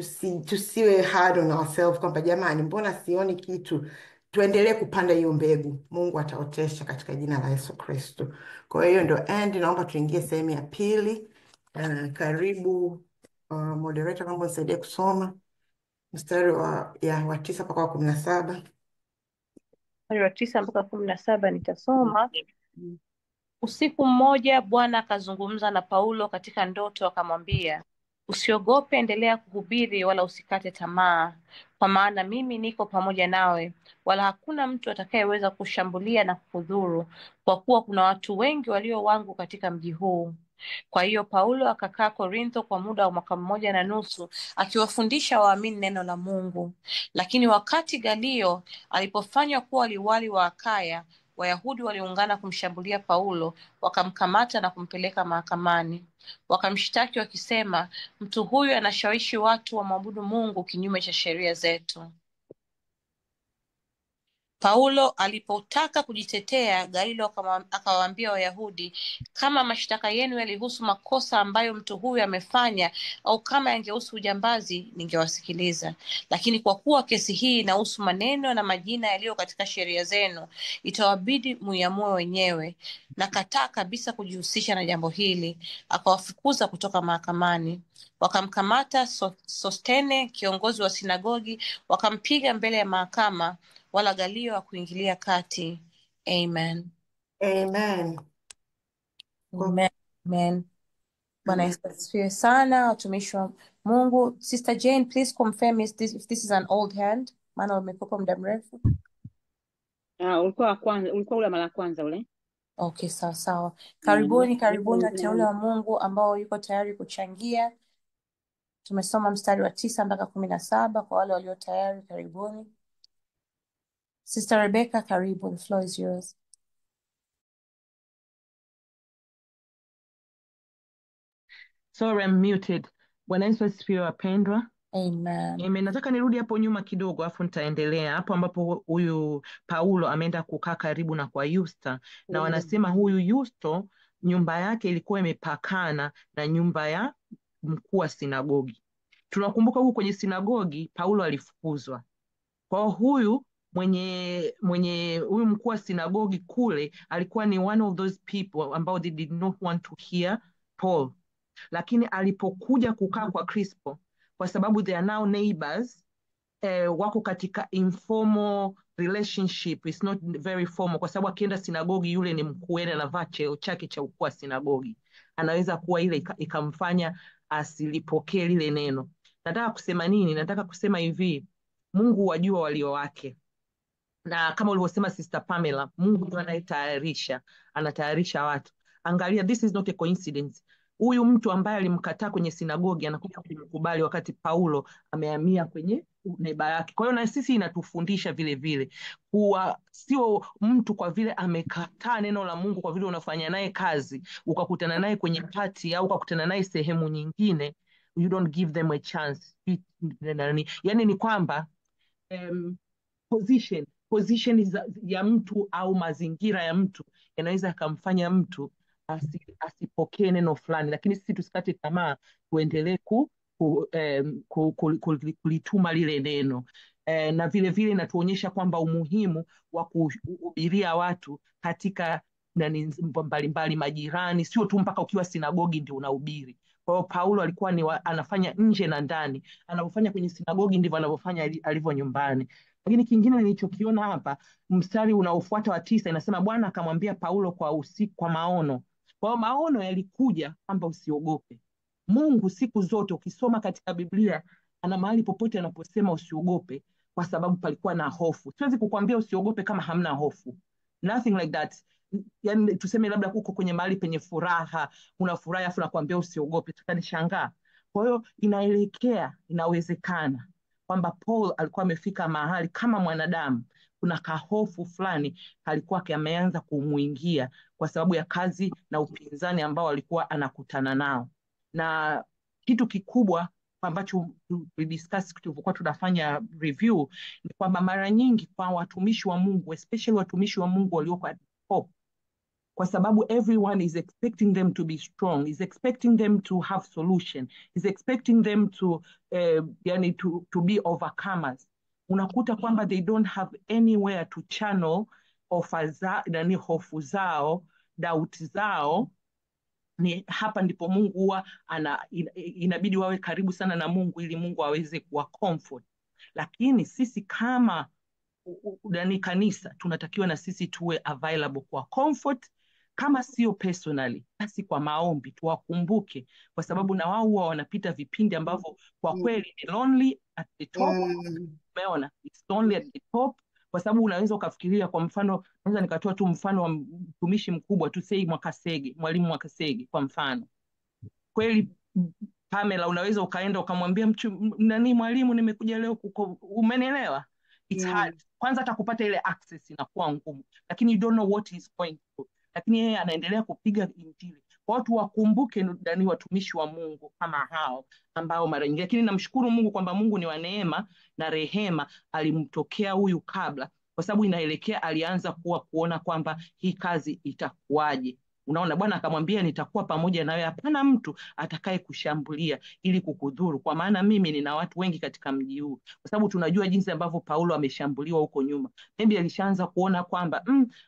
tusiwe hard on ourselves kwamba jamani, mbona sioni kitu? Tuendelee kupanda hiyo mbegu. Mungu ataotesha katika jina la Yesu Kristo. Kwa hiyo ndio end. Naomba tuingie sehemu ya pili. Karibu moderator, naomba nisaidie kusoma mstari wa 9-17. Mstari wa 9-17 nitasoma. Usiku mmoja Bwana akazungumza na Paulo katika ndoto, akamwambia, usiogope, endelea kuhubiri wala usikate tamaa, kwa maana mimi niko pamoja nawe, wala hakuna mtu atakayeweza kushambulia na kukudhuru, kwa kuwa kuna watu wengi walio wangu katika mji huu. Kwa hiyo Paulo akakaa Korintho kwa muda wa 1.5 akiwafundisha waamini neno la Mungu. Lakini wakati Galio alipofanywa kuwa liwali wa Akaya, Wayahudi waliungana kumshambulia Paulo, wakamkamata na kumpeleka mahakamani. Wakamshtaki wakisema, mtu huyu anashawishi watu wamwabudu Mungu kinyume cha sheria zetu. Paulo alipotaka kujitetea, Galio akawaambia Wayahudi, kama mashtaka yenu yalihusu makosa ambayo mtu huyu amefanya, au kama yangehusu ujambazi, ningewasikiliza. Lakini kwa kuwa kesi hii inahusu maneno na majina yaliyo katika sheria zenu, itawabidi muiamue wenyewe. Nakataa kabisa kujihusisha na jambo hili. Akawafukuza kutoka mahakamani. Wakamkamata Sostene, kiongozi wa sinagogi, wakampiga mbele ya mahakama, wala Galio hakuingilia kati. Amen. Amen. Amen. Amen. Bwana Yesu asifiwe sana, watumishi wa Mungu. Sister Jane, please confirm if this is an old hand, maana umekuwa muda mrefu. Ulikuwa ule mara kwanza ule. Okay, sawa sawa. Karibuni wateule wa Mungu ambao yuko tayari kuchangia. Tumesoma mstari wa 9 mpaka 17. Kwa wale walio tayari, karibuni. Sister Rebecca, karibu, the floor is yours. Sorry, I'm muted. Bwana Yesu asifiwe wapendwa. Amen. Nataka nirudi hapo nyuma kidogo afu nitaendelea hapo ambapo huyu Paulo ameenda kukaa karibu na kwa Yusta, na wanasema huyu Yusto nyumba yake ilikuwa imepakana na nyumba ya mkuu wa sinagogi. Tunakumbuka huko kwenye sinagogi Paulo alifukuzwa. Kwa huyu huyu mkuu wa sinagogi kule alikuwa ni one of those people ambao they did not want to hear Paul. Lakini alipokuja kukaa kwa Crispo, kwa sababu they are now neighbors, wako katika informal relationship, it's not very formal, kwa sababu akienda sinagogi yule ni mkuu, anavaa cheo chake cha ukuu wa sinagogi, anaweza kuwa ile ikamfanya asilipokee lile neno. Nataka kusema nini? Nataka kusema hivi, Mungu wajua walio wake, na kama ulivyosema Sister Pamela, Mungu ndiye anatayarisha watu. Angalia, this is not a coincidence. Huyu mtu ambaye alimkataa kwenye sinagogi anakuja kumkubali wakati Paulo amehamia kwenye neiba yake. Kwa hiyo na sisi inatufundisha vile vile kuwa sio mtu kwa vile amekataa neno la Mungu, kwa vile unafanya naye kazi, ukakutana naye kwenye party au ukakutana naye sehemu nyingine, you don't give them a chance. Yani ni kwamba position ya mtu au mazingira ya mtu yanaweza yakamfanya mtu asipokee neno fulani, lakini sisi tusikate tamaa, tuendelee kulituma lile neno. Na vile vile inatuonyesha kwamba umuhimu wa kuhubiria watu katika mbalimbali, majirani, sio tu mpaka ukiwa sinagogi ndio unahubiri. Kwa hiyo Paulo alikuwa anafanya nje na ndani, anapofanya kwenye sinagogi ndivyo anavyofanya alivyo nyumbani. Lakini kingine nilichokiona hapa, mstari unaofuata wa 9 inasema Bwana akamwambia Paulo kwa usiku kwa maono. Kwa maono yalikuja kwamba usiogope. Mungu siku zote ukisoma katika Biblia ana mahali popote anaposema usiogope, kwa sababu palikuwa na hofu. Siwezi kukwambia usiogope kama hamna hofu. Nothing like that. Yani tuseme labda uko kwenye mahali penye furaha, una furaha afu nakwambia usiogope, tutanishangaa. Kwa hiyo inawezekana kwamba Paul alikuwa amefika mahali kama mwanadamu, kuna kahofu fulani alikuwa ameanza kumuingia kwa sababu ya kazi na upinzani ambao alikuwa anakutana nao. Na kitu kikubwa ambacho tulidiscuss tulivyokuwa tunafanya review ni kwamba mara nyingi kwa watumishi wa Mungu, especially watumishi wa Mungu walioko at top, kwa sababu everyone is expecting them to be strong, is expecting them to have solution, is expecting them to be overcomers. Unakuta kwamba they don't have anywhere to channel hofu zao, doubt zao. Ni hapa ndipo Mungu huwa inabidi wawe karibu sana na Mungu ili Mungu aweze kuwa comfort. Lakini sisi kama kanisa tunatakiwa na sisi tuwe available kwa comfort, kama sio personally basi kwa maombi tuwakumbuke, kwa sababu na wao huwa wanapita vipindi ambavyo kwa kweli ni lonely at the top. Umeona, it's lonely at the top, kwa sababu unaweza ukafikiria, kwa mfano naweza nikatoa tu mfano wa mtumishi mkubwa tu, sei Mwakasege, mwalimu Mwakasege kwa mfano. Kweli Pamela, unaweza ukaenda ukamwambia mwalimu nimekuja leo umenielewa? It's hard. Kwanza hata kupata ile access inakuwa ngumu, lakini you don't know what he's going through. Lakini yeye anaendelea kupiga injili. Watu wakumbuke ndani watumishi wa Mungu kama hao ambao mara nyingi, lakini namshukuru Mungu kwamba Mungu ni wa neema na rehema, alimtokea huyu kabla, kwa sababu inaelekea alianza kuona kwamba hii kazi itakuwaje. Unaona, Bwana akamwambia nitakuwa pamoja nawe, hapana mtu atakaye kushambulia ili kukudhuru, kwa maana mimi nina watu wengi katika mji huu. Kwa sababu tunajua jinsi ambavyo Paulo ameshambuliwa huko nyuma. Maybe alishaanza kuona kwamba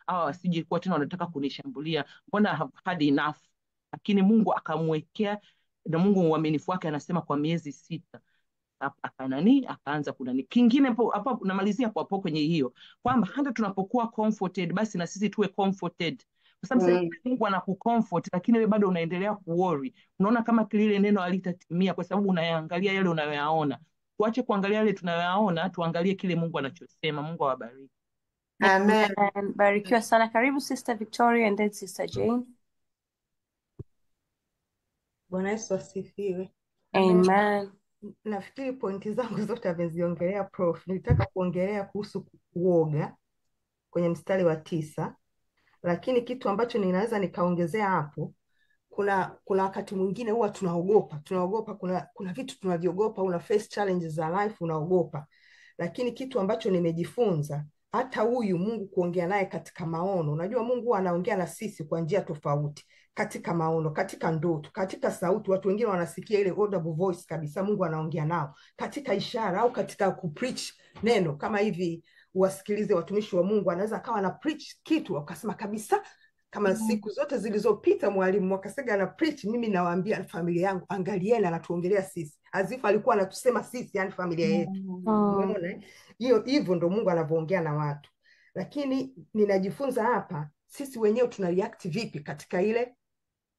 hawa wasije kuwa tena wanataka kunishambulia, mbona have had enough. Lakini Mungu akamwekea, na Mungu uaminifu wake anasema kwa miezi 6 akaanza kunani. Kingine hapo namalizia hapo kwenye hiyo kwamba hata tunapokuwa comforted basi na sisi tuwe comforted Kwa sababu sasa Mungu anakucomfort, lakini wewe bado unaendelea kuworry. Unaona kama lile neno halitatimia kwa sababu unayaangalia yale unayoyaona. Tuache kuangalia yale tunayoyaona, tuangalie kile Mungu anachosema. Mungu awabariki. Amen. Barikiwa sana. Karibu Sister Victoria and then Sister Jane. Bwana Yesu asifiwe. Amen. Nafikiri pointi zangu zote ameziongelea Prof. Nilitaka kuongelea kuhusu uoga kwenye mstari wa 9, lakini kitu ambacho ninaweza nikaongezea hapo, kuna wakati mwingine huwa tunaogopa, kuna vitu tunaviogopa, una face challenges za life, unaogopa. Lakini kitu ambacho nimejifunza, hata huyu Mungu kuongea naye katika maono. Unajua Mungu anaongea na sisi kwa njia tofauti, katika maono, katika ndoto, katika sauti. Watu wengine wanasikia ile audible voice kabisa, Mungu anaongea nao katika ishara, au katika kupreach neno kama hivi. Wasikilize watumishi wa Mungu, anaweza akawa na preach kitu akasema kabisa, kama siku zote zilizopita Mwalimu Mwakasega ana preach, mimi nawaambia familia yangu, angalieni anatuongelea sisi, azifu alikuwa anatusema sisi, yani familia yetu. Umeona hivyo ndo Mungu anavyoongea na watu. Lakini ninajifunza hapa, sisi wenyewe tuna react vipi katika ile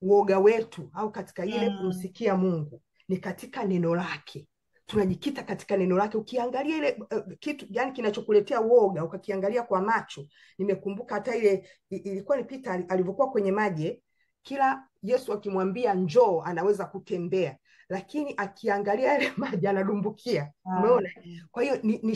uoga wetu, au katika ile kumsikia Mungu. Ni katika neno lake, tunajikita katika neno lake. Ukiangalia ile kitu yani kinachokuletea uoga, ukakiangalia kwa macho. Nimekumbuka hata ile ilikuwa ni Peter alivyokuwa kwenye maji, kila Yesu akimwambia njoo anaweza kutembea, lakini akiangalia ile maji anadumbukia. Umeona? Kwa hiyo ni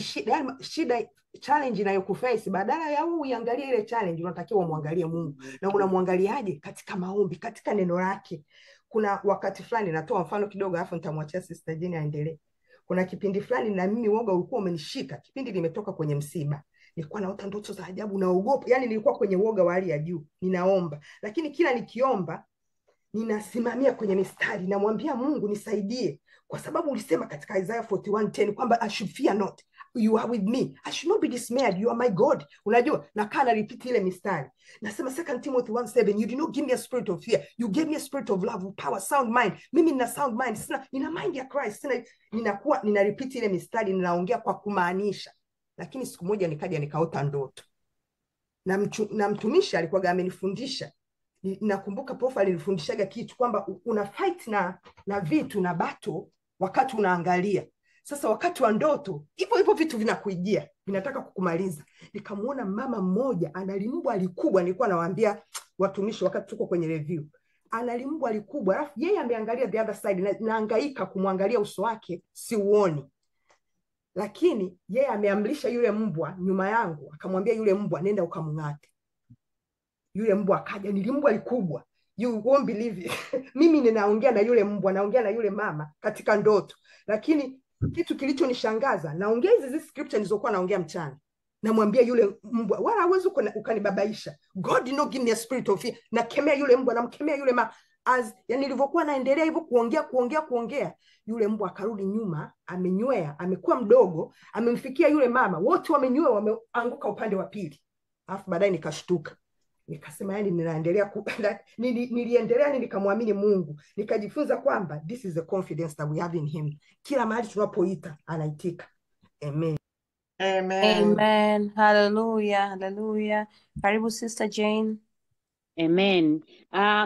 shida challenge inayokuface, badala ya uiangalie ile challenge, unatakiwa umwangalie Mungu. Na unamwangaliaje? Katika maombi, katika neno lake. Kuna wakati fulani, natoa mfano kidogo alafu nitamwachia Sister Jane aendelee. Kuna kipindi fulani na mimi uoga ulikuwa umenishika. Kipindi nimetoka kwenye msiba, nilikuwa naota ndoto za ajabu, naogopa. Yani nilikuwa kwenye uoga wa hali ya juu, ninaomba. Lakini kila nikiomba, ninasimamia kwenye mistari, namwambia Mungu nisaidie, kwa sababu ulisema katika Isaiah 41:10 kwamba I should fear not, you are with me, I should not be dismayed, you are my God. Unajua, nakaa na repeat ile mistari. Nasema 2 Timothy 1:7, you did not give me a spirit of fear, you gave me a spirit of love, power, sound mind. Mimi nina sound mind, nina mind ya Christ. Nina repeat ile mistari, ninaongea kwa kumaanisha. Lakini siku moja nikaja nikaota ndoto, na mtumishi alikuwa amenifundisha. Nakumbuka Prof alinifundishaga kitu kwamba una fight na vitu na battle wakati unaangalia. Sasa wakati wa ndoto hivyo vitu vinakuijia, vinataka kukumaliza. Nikamuona mama mmoja analimbwa alikubwa, nilikuwa nawaambia watumishi wakati tuko kwenye review, analimbwa alikubwa, alafu yeye ameangalia the other side, naangaika kumwangalia uso wake siuoni. Lakini yeye ameamrisha yule mbwa nyuma yangu, akamwambia yule mbwa nenda ukamng'ate. Yule mbwa akaja, ni mbwa likubwa. You won't believe it. Mimi ninaongea na yule mbwa, naongea na yule mama katika ndoto. Lakini kitu kilichonishangaza, naongea hizi scripture nilizokuwa naongea mchana. Namwambia yule mbwa, wala hawezi ukanibabaisha. God did not give me a spirit of fear. Nakemea yule mbwa, namkemea yule mama. Yani nilivyokuwa naendelea hivyo kuongea, yule mbwa akarudi nyuma, amenywea, amekuwa mdogo, amemfikia yule mama. Wote wamenywea, wameanguka upande wa pili. Alafu baadaye nikashtuka. Nikasema yani niliendelea nikamwamini Mungu. Nikajifunza kwamba this is the confidence that we have in him. Kila mahali tunapoita anaitika. Amen. Amen. Amen. Hallelujah. Hallelujah. Karibu Sister Jane. Amen.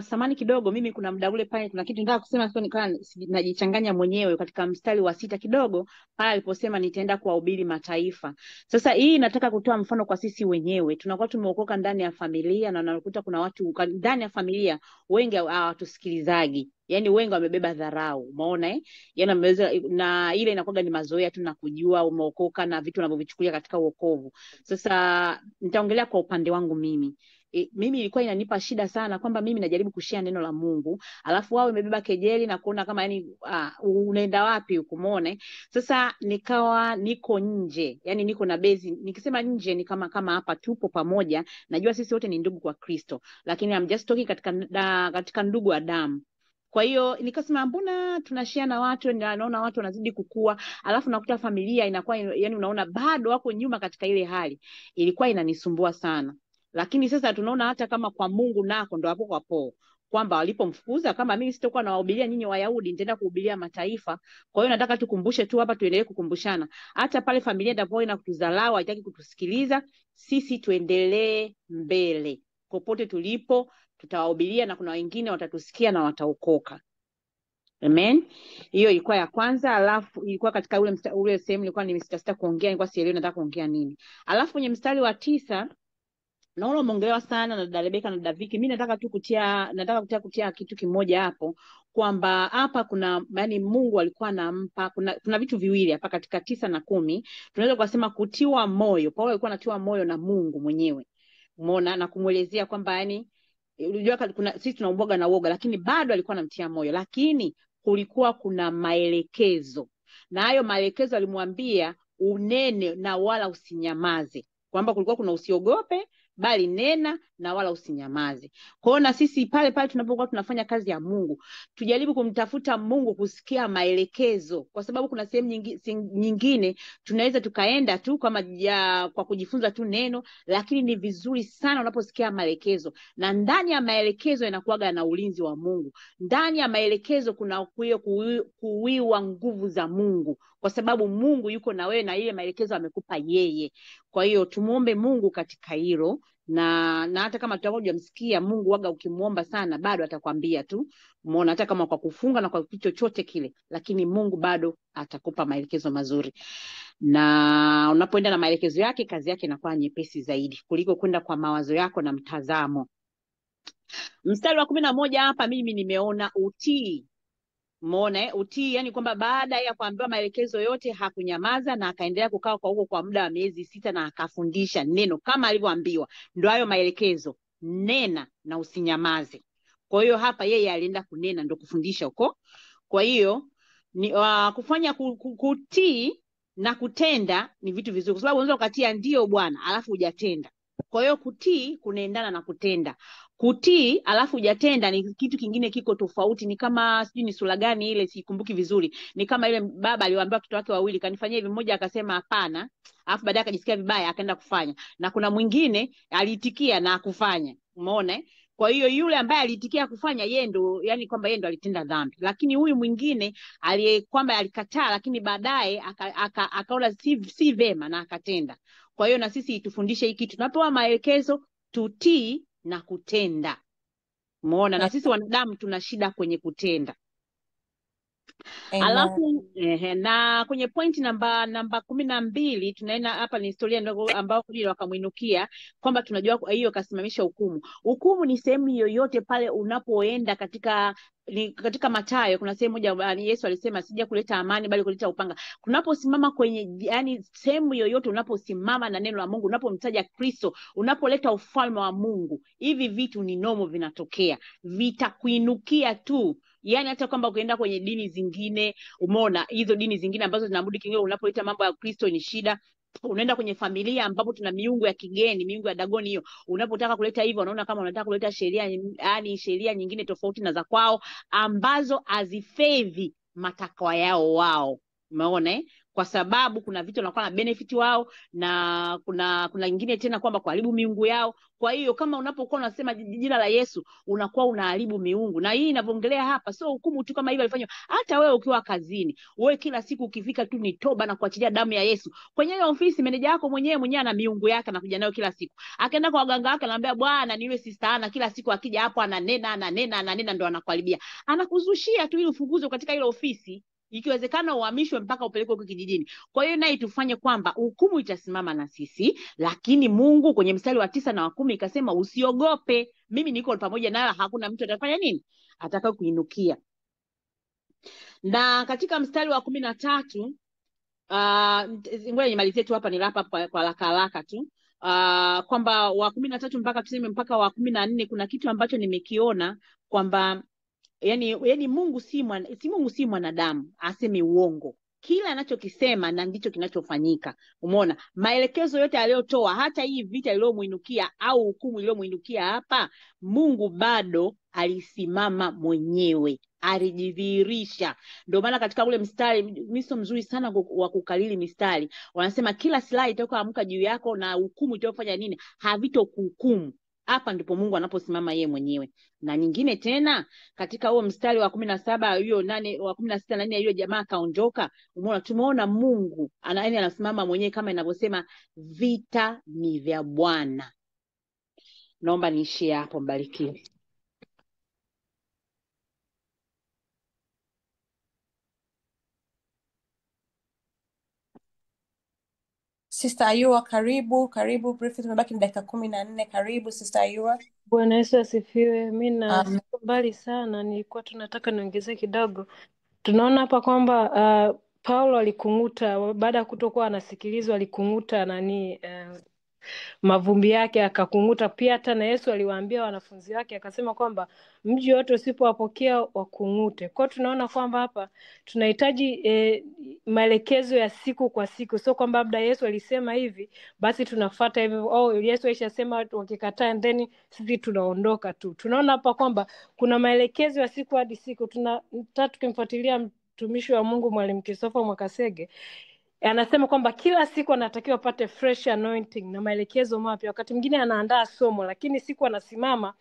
Samani kidogo, mimi kuna muda ule pale kuna kitu nataka kusema, sio nikawa najichanganya mwenyewe katika mstari wa 6 kidogo pale aliposema nitaenda kuwahubiri mataifa. Sasa hii nataka kutoa mfano kwa sisi wenyewe. Tunakuwa tumeokoka ndani ya familia, na unakuta kuna watu ndani ya familia wengi hawatusikilizaji. Yaani wengi wamebeba dharau, umeona Yaani wameweza, na ile inakuwa ni mazoea tu na kujua umeokoka na vitu unavyovichukulia katika wokovu. Sasa nitaongelea kwa upande wangu mimi. Mimi ilikuwa inanipa shida sana kwamba mimi najaribu kushare neno la Mungu, alafu wao imebeba kejeli na kuona kama yani unaenda wapi huko, umeona Sasa nikawa niko nje, yani niko na base. Nikisema nje ni kama hapa tupo pamoja, najua sisi wote ni ndugu kwa Kristo, lakini I'm just talking katika ndugu wa damu. Kwa hiyo nikasema mbona tunashare na watu, naona watu wanazidi kukua, alafu nakuta familia inakuwa yani unaona bado wako nyuma katika ile hali. Ilikuwa inanisumbua sana. Lakini sasa tunaona hata kama kwa Mungu nako ndo hapo hapo kwamba walipomfukuza, kama mimi sitakuwa nawahubiria nyinyi Wayahudi, nitaenda kuhubiria mataifa. Kwa hiyo nataka tukumbushe tu hapa, tuendelee kukumbushana. Hata pale familia ndapoina kutudharau, haitaki kutusikiliza, sisi tuendelee mbele. popote tulipo tutawahubiria, na kuna wengine watatusikia na wataokoka. Amen. Hiyo ilikuwa ya kwanza. Alafu ilikuwa katika ule sehemu nilikuwa nimesita kuongea, nilikuwa sielewi nataka kuongea nini. Alafu kwenye mstari wa 9 naona umeongelewa sana na dada Rebecca na dada Vicky. Mimi nataka kutia kitu kimoja hapo, kwamba hapa kuna yani Mungu alikuwa anampa kuna vitu viwili hapa katika 9 na 10. Tunaweza kusema kutiwa moyo. Paulo alikuwa anatiwa moyo na Mungu mwenyewe. Umeona, na kumuelezea kwamba yani unajua sisi tunauoga na uoga, lakini bado alikuwa anamtia moyo, lakini kulikuwa kuna maelekezo, na hayo maelekezo alimwambia unene na wala usinyamaze, kwamba kulikuwa kuna usiogope bali nena na wala usinyamaze. Kwa hiyo na sisi pale tunapokuwa tunafanya kazi ya Mungu, tujaribu kumtafuta Mungu kusikia maelekezo, kwa sababu kuna sehemu nyingine tunaweza tukaenda tu kwa kujifunza tu neno, lakini ni vizuri sana unaposikia maelekezo, na ndani ya maelekezo inakuwaga na ulinzi wa Mungu. Ndani ya maelekezo kuna kuwiwa nguvu za Mungu, kwa sababu Mungu yuko na wewe na ile maelekezo amekupa yeye. Kwa hiyo tumuombe Mungu katika hilo, na hata kama tutakuja msikia Mungu waga, ukimuomba sana bado atakwambia tu. Umeona, hata kama kwa kufunga na kwa kitu chochote kile, lakini Mungu bado atakupa maelekezo mazuri, na unapoenda na maelekezo yake kazi yake inakuwa nyepesi zaidi kuliko kwenda kwa mawazo yako na mtazamo. Mstari wa 11 hapa mimi nimeona utii. Umeona utii, yani kwamba baada ya kuambiwa maelekezo yote hakunyamaza, na akaendelea kukaa kwa huko kwa muda wa miezi 6 na akafundisha neno kama alivyoambiwa. Ndio hayo maelekezo, nena na usinyamaze. Kwa hiyo hapa yeye alienda kunena, ndio kufundisha huko. Kwa hiyo ni kufanya kutii na kutenda ni vitu vizuri, kwa sababu unaweza ukatia ndio Bwana alafu hujatenda. Kwa hiyo kutii kunaendana na kutenda. Kutii alafu hujatenda ni kitu kingine, kiko tofauti. Ni kama sijui ni sura gani ile, sikumbuki vizuri. Ni kama ile baba aliwaambia watoto wake wawili, kanifanyia hivi, mmoja akasema hapana, alafu baadaye akajisikia vibaya akaenda kufanya, na kuna mwingine aliitikia na akufanya. Umeona? Kwa hiyo yule ambaye aliitikia kufanya yeye ndo, yani kwamba yeye ndo alitenda dhambi, lakini huyu mwingine kwamba alikataa, lakini baadaye akaona si vema na akatenda. Kwa hiyo na sisi itufundishe hiki kitu, tunapewa maelekezo tutii na kutenda. Umeona, na sisi wanadamu tuna shida kwenye kutenda. Amen. Alafu na kwenye point namba 12 tunaenda hapa, ni historia ndogo ambao kule wakamuinukia kwamba tunajua hiyo kasimamisha hukumu. Hukumu ni sehemu yoyote pale unapoenda katika Mathayo kuna sehemu moja Yesu alisema sija kuleta amani bali kuleta upanga. Kunaposimama kwenye yani sehemu yoyote unaposimama na neno la Mungu, unapomtaja Kristo, unapoleta ufalme wa Mungu, hivi vitu ni nomo vinatokea, vitakuinukia tu. Yani hata kwamba ukienda kwenye dini zingine, umeona hizo dini zingine ambazo zinaabudu kingine, unapoleta mambo ya Kristo ni shida. Unaenda kwenye familia ambapo tuna miungu ya kigeni, miungu ya Dagoni hiyo, unapotaka kuleta hivyo unaona kama unataka kuleta sheria nyingine tofauti na za kwao ambazo hazifevi matakwa yao wao. Umeona kwa sababu kuna vitu wanakuwa na benefit wao, na kuna nyingine tena kwamba kuharibu miungu yao. Kwa hiyo kama unapokuwa unasema jina la Yesu unakuwa unaharibu miungu. Na hii inavyoongelea hapa sio hukumu tu kama hivyo alifanywa, hata wewe ukiwa kazini, wewe kila siku ukifika tu ni toba na kuachilia damu ya Yesu. Kwenye hiyo ofisi meneja wako mwenyewe ana miungu yake anakuja nayo kila siku. Akaenda kwa waganga wake anamwambia bwana ni yule sister Ana, kila siku akija hapo ananena ndo anakuharibia. Anakuzushia tu ili ufukuzwe katika ile ofisi. Ikiwezekana uhamishwe mpaka upelekwe huko kijijini. Kwa hiyo naye tufanye kwamba hukumu itasimama na sisi, lakini Mungu kwenye mstari wa 9 na wa 10 ikasema usiogope, mimi niko pamoja nawe, hakuna mtu atakufanya nini, atakaye kuinukia. Na katika mstari wa 13 ngoja nimalizie tu hapa, nilapa kwa haraka tu kwamba wa 13 mpaka tuseme mpaka wa 14 kuna kitu ambacho nimekiona kwamba yani Mungu si mwanadamu aseme uongo. Kila anachokisema na ndicho kinachofanyika. Umeona maelekezo yote aliyotoa, hata hii vita iliyomuinukia au hukumu iliyomuinukia hapa, Mungu bado alisimama mwenyewe, alijidhihirisha. Ndio maana katika ule mstari, miso mzuri sana wa kukalili mistari, wanasema kila silaha itakayoamka juu yako na hukumu itakayofanya nini havitokuhukumu. Hapa ndipo Mungu anaposimama yeye mwenyewe. Na nyingine tena katika huo mstari wa 17 hiyo 8 wa 16 na 4 hiyo jamaa kaondoka. Umeona, tumeona Mungu anasimama mwenyewe kama inavyosema vita ni vya Bwana. Naomba niishie hapo, mbarikiwe. Sister Ayua, karibu briefly, tumebaki dakika 14. Karibu Sister Ayua. Bwana Yesu asifiwe. Mi na Um, siko mbali sana, nilikuwa tunataka niongezee kidogo. Tunaona hapa kwamba Paulo alikung'uta baada ya kutokuwa anasikilizwa, alikung'uta mavumbi yake akakung'uta. Pia hata na Yesu aliwaambia wanafunzi wake akasema kwamba mji wote usipowapokea wakung'ute. Kwa hiyo tunaona kwamba hapa tunahitaji maelekezo ya siku kwa siku, sio kwamba labda Yesu alisema hivi basi tunafuata hivyo. Yesu aishasema watu wakikataa then sisi tunaondoka tu. Tunaona hapa kwamba kuna maelekezo ya siku hadi siku. Tunataka tukimfuatilia mtumishi wa Mungu Mwalimu Christopher Mwakasege, anasema kwamba kila siku anatakiwa apate fresh anointing na maelekezo mapya. Wakati mwingine anaandaa somo, lakini siku anasimama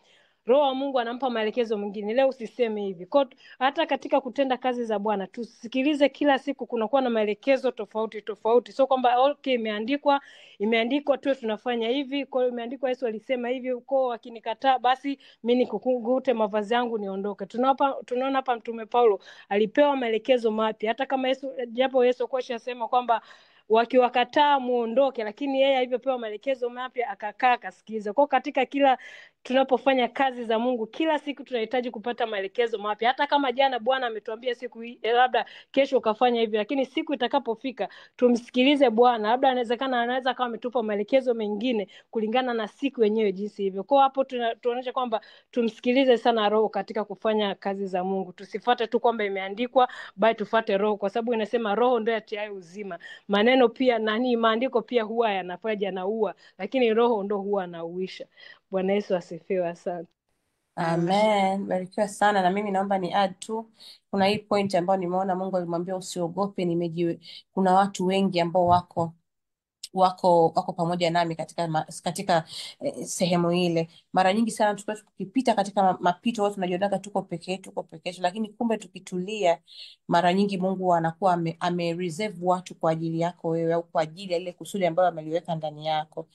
Roho wa Mungu anampa maelekezo mengine. Leo usiseme hivi. Kwa hata katika kutenda kazi za Bwana tusikilize kila siku, kunakuwa na maelekezo tofauti tofauti. Sio kwamba okay, imeandikwa tu tunafanya hivi, kwa hiyo imeandikwa Yesu alisema hivi, uko wakinikataa basi mimi nikukungute mavazi yangu niondoke. Tunaona hapa Mtume Paulo alipewa maelekezo mapya, hata kama japo Yesu kwa shasema kwamba wakiwakataa muondoke, lakini yeye alivyopewa maelekezo mapya akakaa akasikiliza. Kwa katika kila tunapofanya kazi za Mungu kila siku tunahitaji kupata maelekezo mapya. Hata kama jana Bwana ametuambia siku hii labda kesho ukafanya hivi, lakini siku itakapofika tumsikilize Bwana. Labda anaweza kama ametupa maelekezo mengine kulingana na siku yenyewe jinsi hivyo. Kwa hapo tunaonyesha kwamba tumsikilize sana Roho katika kufanya kazi za Mungu. Tusifuate tu kwamba imeandikwa, bali tufuate Roho, kwa sababu inasema Roho ndio atiaye uzima. Maneno pia maandiko pia huwa yanaua, lakini Roho ndio huwa anauisha. Bwana Yesu asifiwe. Asante. Amen. Barikiwa sana. Na mimi naomba ni add tu, kuna hii point ambayo nimeona Mungu alimwambia usiogope. Kuna watu wengi ambao wako pamoja nami katika sehemu ile. Mara nyingi sana tukipita katika mapito watu tunajionaga tuko peke yetu, lakini kumbe tukitulia, mara nyingi Mungu anakuwa ame reserve watu kwa ajili yako wewe, au kwa ajili ya ile kusudi ambayo ameliweka ndani yako.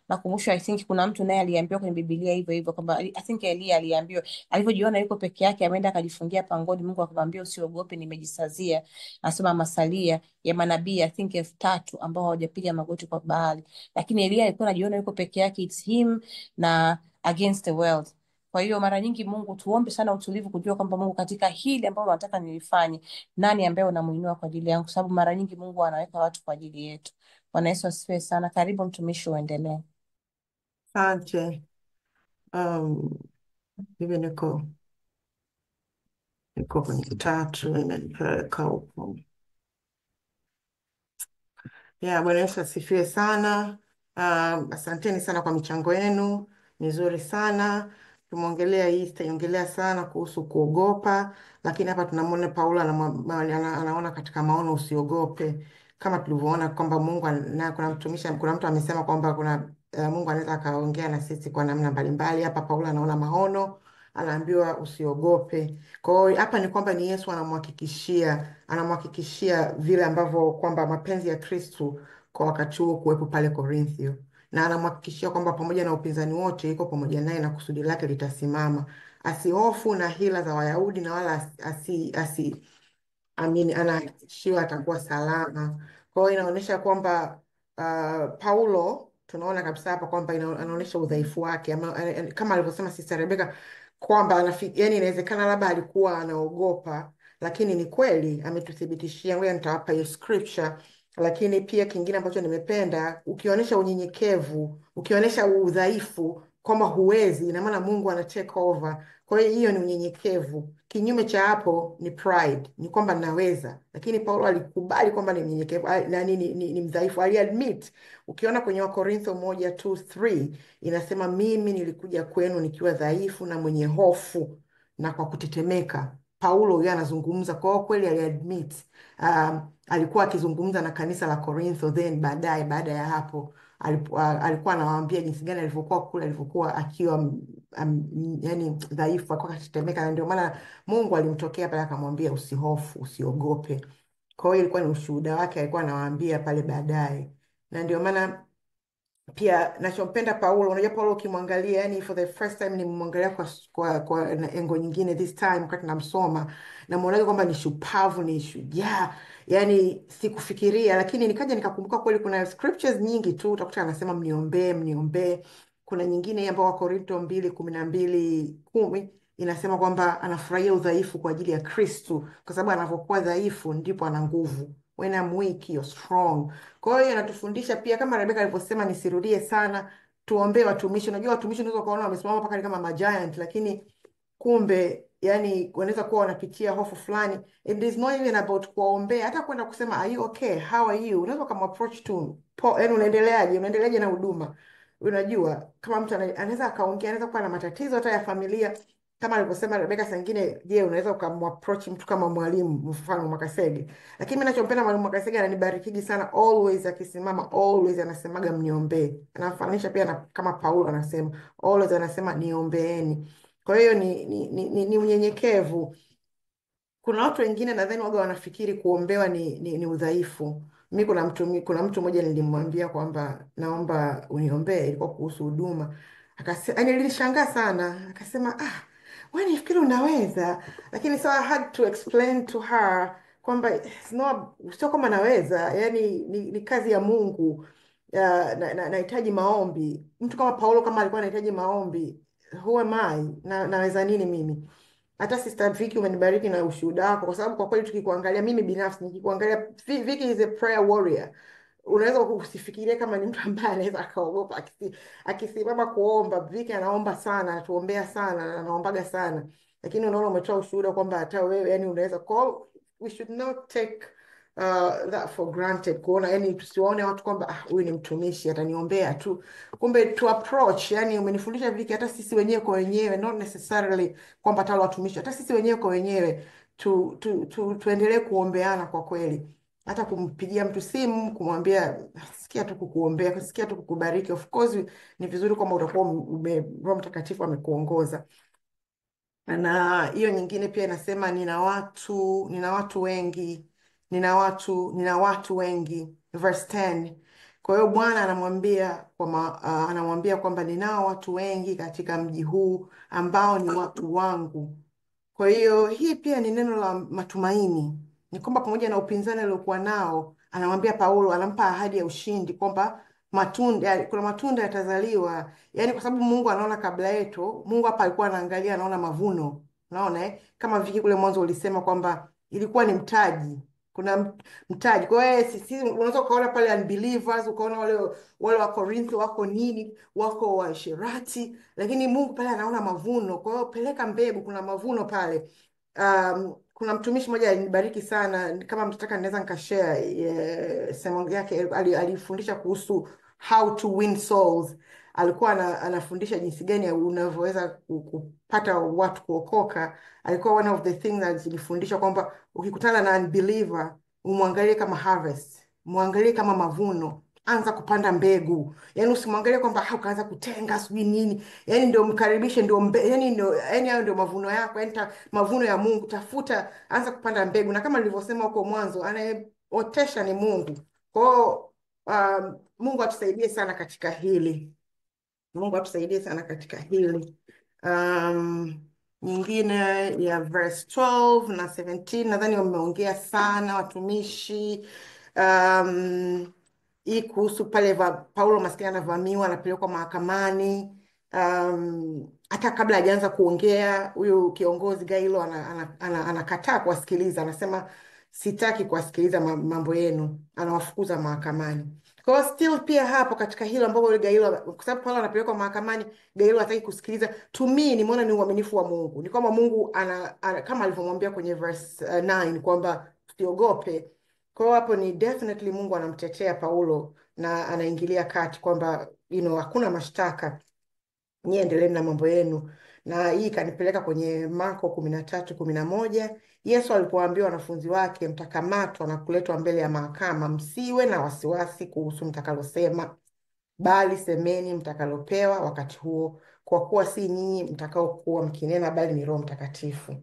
Nakumbushwa I think kuna mtu naye aliambiwa kwenye Biblia hivyo hivyo kwamba I think Elia aliambiwa, alivyojiona yuko peke yake ameenda akajifungia pangoni, Mungu akamwambia usiogope, nimejisazia. Anasema masalia ya manabii I think 3,000 ambao hawajapiga magoti kwa Baali, lakini Elia alikuwa anajiona yuko peke yake, it's him na against the world. Kwa hiyo mara nyingi Mungu, tuombe sana utulivu kujua kwamba Mungu katika hili ambalo nataka nilifanye, nani ambaye unamuinua kwa ajili yangu, sababu mara nyingi Mungu anaweka watu kwa ajili yetu. Bwana Yesu asifiwe sana. Karibu mtumishi, uendelee. Asante. Hivi niko kwenye 3 imenipeleka huko. Bwana Yesu asifiwe sana. Asanteni sana kwa michango yenu mizuri sana. Tumeongelea hii, sitaiongelea sana kuhusu kuogopa, lakini hapa tunamwona Paulo anaona katika maono usiogope, kama tulivyoona kwamba Mungu na kuna mtu amesema kwamba Mungu anaweza akaongea na sisi kwa namna mbalimbali. Hapa Paulo anaona maono, anaambiwa usiogope. Kwa hiyo hapa ni kwamba ni Yesu anamhakikishia vile ambavyo kwamba mapenzi ya Kristo kwa wakati huo kuwepo pale Korintho, na anamhakikishia kwamba pamoja na upinzani wote yuko pamoja naye na kusudi lake litasimama. Asihofu na hila za Wayahudi, na wala anahakikishiwa atakuwa salama. Kwa hiyo inaonyesha kwamba Paulo, tunaona kabisa hapa kwamba anaonyesha udhaifu wake, kama alivyosema Sister Rebecca kwamba yani inawezekana labda alikuwa anaogopa, lakini ni kweli ametuthibitishia. Ngoja nitawapa hiyo scripture. Lakini pia kingine ambacho nimependa, ukionyesha unyenyekevu, ukionyesha udhaifu kwamba huwezi, ina maana Mungu ana take over. Kwa hiyo ni unyenyekevu. Kinyume cha hapo ni pride, ni kwamba naweza. Lakini Paulo alikubali kwamba ni mnyenyekevu na ni mdhaifu, aliadmit. Ukiona kwenye Wakorintho 1:2-3 inasema mimi nilikuja kwenu nikiwa dhaifu na mwenye hofu na kwa kutetemeka. Paulo yeye anazungumza kwa kweli, aliadmit. Alikuwa akizungumza na kanisa la Korintho, then baada ya hapo alikuwa anawaambia jinsi gani alivyokuwa akiwa yani dhaifu, alikuwa akatetemeka, na ndio maana Mungu alimtokea pale akamwambia usihofu, usiogope. Kwa hiyo ilikuwa ni ushuhuda wake, alikuwa anawaambia pale baadaye, na ndio maana pia nachompenda Paulo, unajua Paulo ukimwangalia, yani for the first time nimwangalia kwa engo nyingine this time, wakati namsoma namuonaga kwamba ni shupavu, ni shujaa, yani sikufikiria, lakini nikaja nikakumbuka kweli kuna scriptures nyingi tu utakuta anasema mniombee, mniombee. Kuna nyingine ambayo Wakorinto 2:12-10 inasema kwamba anafurahia udhaifu kwa ajili ya Kristu, kwa sababu anavyokuwa dhaifu ndipo ana nguvu. When I'm weak, you're strong. Kwa hiyo inatufundisha pia, kama Rebecca alivyosema, nisirudie sana, tuombee watumishi. Unajua watumishi unaweza ukaona wamesimama mpaka ni kama magiant, lakini kumbe yani wanaweza kuwa wanapitia hofu fulani. It is not even about kuwaombea, hata kwenda kusema are you okay, how are you, unaweza kama approach tu yani unaendeleaje na huduma. Unajua kama mtu anaweza akaongea, anaweza kuwa na matatizo hata ya familia kama alivyosema Rebecca. Saa ingine, je, unaweza ukamapproach mtu kama mwalimu, mfano Mwakasege. Lakini mimi ninachompenda mwalimu Mwakasege, ananibarikigi sana, always akisimama, always anasemaga mniombee. Anafananisha pia na kama Paulo anasema, always anasema niombeeni. Kwa hiyo ni unyenyekevu. Kuna watu wengine nadhani waga wanafikiri kuombewa ni udhaifu. Mi kuna mtu mmoja nilimwambia kwamba naomba uniombee, ilikuwa kuhusu huduma. Akasema, nilishangaa sana, akasema wewe nifikiri unaweza, lakini so I had to explain to her kwamba sio kama naweza, yani ni kazi ya Mungu. Nahitaji maombi. Mtu kama Paulo kama alikuwa anahitaji maombi, who am I? Naweza nini mimi? Hata Sister Vicky umenibariki na ushuhuda wako, kwa sababu kwa kweli tukikuangalia, mimi binafsi nikikuangalia, Vicky is a prayer warrior. Unaweza usifikirie kama ni mtu ambaye anaweza akaogopa. Akisimama kuomba, Vicky anaomba sana, anatuombea sana, na anaombaga sana. Lakini unaona umetoa ushuhuda kwamba hata wewe yani unaweza call. We should not take that for granted, kuona yani tusiwaone watu kwamba huyu ni mtumishi ataniombea tu, kumbe to approach. Yani umenifundisha Vicky, hata sisi wenyewe kwa wenyewe, not necessarily kwamba hata watumishi, hata sisi wenyewe kwa wenyewe tuendelee kuombeana kwa kweli. Hata kumpigia mtu simu kumwambia sikia tu kukuombea, sikia tu kukubariki. Of course ni vizuri kwamba utakuwa Roho Mtakatifu amekuongoza. Na hiyo nyingine pia inasema nina watu wengi, nina watu wengi, verse 10. Kwa hiyo Bwana anamwambia kwamba ninao watu wengi katika mji huu ambao ni watu wangu. Kwa hiyo hii pia ni neno la matumaini, ni kwamba pamoja na upinzani aliokuwa nao, anamwambia Paulo, anampa ahadi ya ushindi kwamba kuna matunda yatazaliwa. Yani kwa sababu Mungu anaona kabla yetu. Mungu hapa alikuwa anaangalia, anaona mavuno. Unaona kama Viki kule mwanzo ulisema kwamba ilikuwa ni mtaji, kuna mtaji. Kwa hiyo sisi unaweza ukaona pale unbelievers, ukaona wale wa Korintho wako nini, wako washerati, lakini Mungu pale anaona mavuno. Kwa hiyo peleka mbegu, kuna mavuno pale. Kuna mtumishi mmoja alinibariki sana, kama mtataka naweza nikashare sermon yake. Alifundisha kuhusu how to win souls. Alikuwa anafundisha jinsi gani unavyoweza kupata watu kuokoka. Alikuwa one of the things alifundisha kwamba ukikutana na unbeliever, umwangalie kama harvest, muangalie kama mavuno, anza kupanda mbegu. Yani usimwangalie kwamba ukaanza kutenga sijui nini. Yani ndio mkaribishe, yani hayo ndio mavuno yako, yani mavuno ya Mungu. Tafuta, anza kupanda mbegu, na kama nilivyosema huko mwanzo, anayeotesha ni Mungu. Kwa hiyo Mungu atusaidie sana katika hili. Mungu atusaidie sana katika hili. Nyingine ya verse 12 na 17 nadhani wameongea sana watumishi. Hii kuhusu pale Paulo maskini anavamiwa, anapelekwa mahakamani. Hata kabla hajaanza kuongea, huyu kiongozi Gailo anakataa kuwasikiliza, anasema sitaki kuwasikiliza mambo yenu, anawafukuza mahakamani. Kwa hiyo still pia hapo katika hilo ambapo yule Gailo, kwa sababu Paulo anapelekwa mahakamani, Gailo hataki kusikiliza. To me nimeona ni uaminifu wa Mungu. Ni kwamba Mungu kama alivyomwambia kwenye verse 9 kwamba usiogope. Kwa hiyo hapo ni definitely Mungu anamtetea Paulo na anaingilia kati kwamba hakuna mashtaka, nyie endeleeni na mambo yenu. Na hii kanipeleka kwenye Marko 13:11. Yesu alipoambia wanafunzi wake, mtakamatwa na kuletwa mbele ya mahakama, msiwe na wasiwasi kuhusu mtakalosema, bali semeni mtakalopewa wakati huo, kwa kuwa si nyinyi mtakaokuwa mkinena, bali ni Roho Mtakatifu.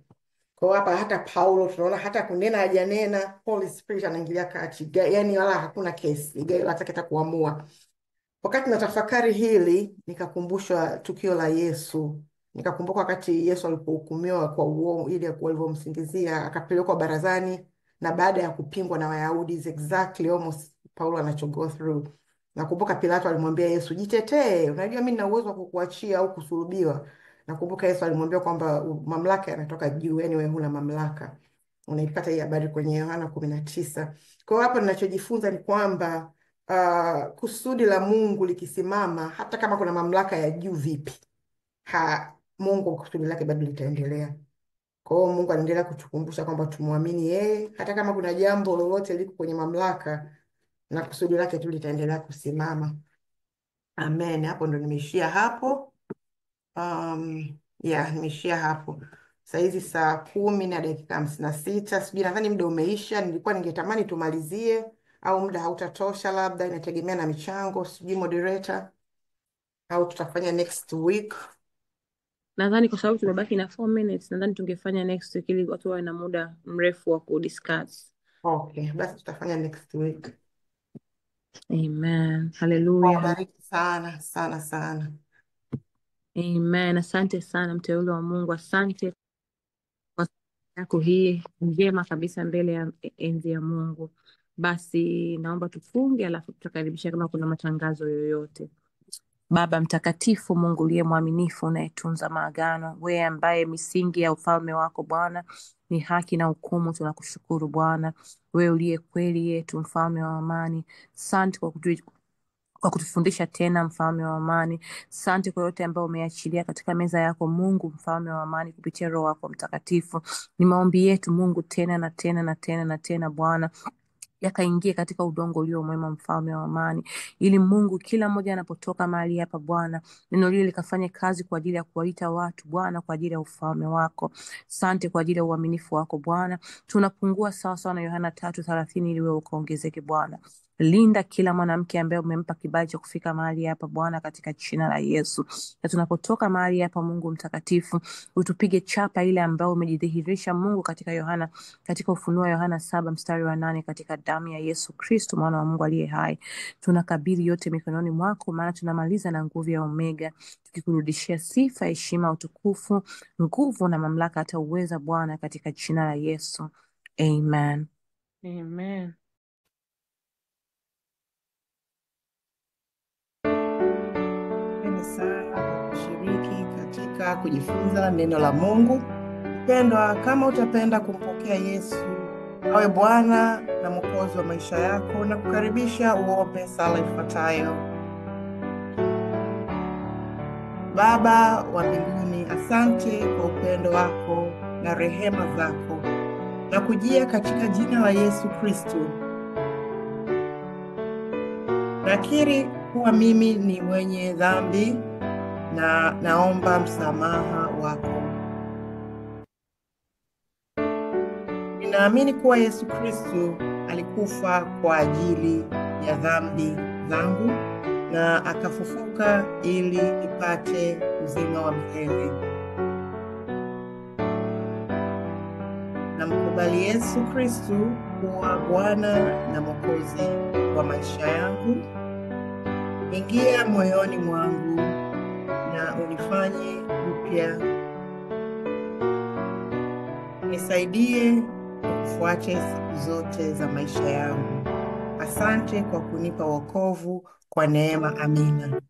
Kwa hapa hata Paulo tunaona hata kunena hajanena, Holy Spirit anaingilia kati. Yani wala hakuna kesi, hataki hata kuamua. Wakati natafakari hili, nikakumbushwa tukio la Yesu. Nikakumbuka wakati Yesu alipohukumiwa kwa uongo, ili walivyomsingizia, akapelekwa barazani, na baada ya kupingwa na Wayahudi, is exactly almost Paulo anacho go through. Nakumbuka Pilato alimwambia Yesu, jitetee, unajua mimi nina uwezo wa kukuachia au kusulubiwa. Nakumbuka Yesu alimwambia kwamba mamlaka yanatoka juu, yani wewe huna mamlaka. Unaipata hii habari kwenye Yohana 19. Kwa hiyo hapa ninachojifunza ni kwamba kusudi la Mungu likisimama, hata kama kuna mamlaka ya juu vipi, Mungu kusudi lake bado litaendelea. Kwa hiyo Mungu anaendelea kutukumbusha kwamba tumwamini yeye, hata kama kuna jambo lolote liko kwenye mamlaka, na kusudi lake tu litaendelea kusimama. Amen. Hapo ndo nimeishia hapo. Nimeishia hapo. Saa hizi saa 10:56. Sijui, nadhani muda umeisha. Nilikuwa ningetamani tumalizie, au muda hautatosha, labda inategemea na michango, sijui moderator, au tutafanya next week. Nadhani kwa sababu tumebaki na 4 minutes, nadhani tungefanya next week ili watu wawe na muda mrefu wa kudiscuss. Okay, basi tutafanya next week. Amen. Hallelujah. Wabariki sana sana sana. Amen. Asante sana mteule wa Mungu. Asante kwa siku yako hii njema kabisa mbele ya enzi ya Mungu. Basi naomba tufunge, alafu tutakaribisha kama kuna matangazo yoyote. Baba mtakatifu, Mungu uliye mwaminifu, unayetunza maagano, wewe ambaye misingi ya ufalme wako Bwana ni haki na hukumu, tunakushukuru Bwana. Wewe uliye kweli yetu, mfalme wa amani. Asante kwa kutufundisha tena, mfalme wa amani. Asante kwa yote ambayo umeachilia katika meza yako Mungu, mfalme wa amani, kupitia Roho wako Mtakatifu. Ni maombi yetu Mungu, tena na tena na tena na tena Bwana, yakaingie katika udongo ulio mwema, mfalme wa amani, ili Mungu kila mmoja anapotoka mahali hapa Bwana, neno lile likafanye kazi kwa ajili ya kuwaita watu Bwana, kwa ajili ya ufalme wako. Asante kwa ajili ya uaminifu wako Bwana. Tunapungua sawa sawa na Yohana 3:30 ili wewe ukaongezeke Bwana. Linda kila mwanamke ambaye umempa kibali cha kufika mahali hapa Bwana, katika jina la Yesu. Na tunapotoka mahali hapa Mungu mtakatifu, utupige chapa ile ambayo umejidhihirisha Mungu katika Ufunuo Yohana 7:8, katika damu ya Yesu Kristo mwana wa Mungu aliye hai. Tunakabidhi yote mikononi mwako, maana tunamaliza na nguvu ya Omega, tukikurudishia sifa, heshima, utukufu, nguvu na mamlaka, hata uweza Bwana, katika jina la Yesu. Amen. Amen. Asante sana kwa kushiriki katika kujifunza neno la Mungu. Mpendwa, kama utapenda kumpokea Yesu awe Bwana na Mwokozi wa maisha yako, na kukaribisha uombe sala ifuatayo. Baba wa mbinguni, asante kwa upendo wako na rehema zako, na kujia katika jina la Yesu Kristo. Nakiri kuwa mimi ni mwenye dhambi na naomba msamaha wako. Ninaamini kuwa Yesu Kristo alikufa kwa ajili ya dhambi zangu na akafufuka ili nipate uzima wa milele. Namkubali Yesu Kristo kuwa Bwana na Mwokozi wa maisha yangu. Ingia moyoni mwangu na unifanye upya. Nisaidie kufuate siku zote za maisha yangu. Asante kwa kunipa wokovu kwa neema. Amina.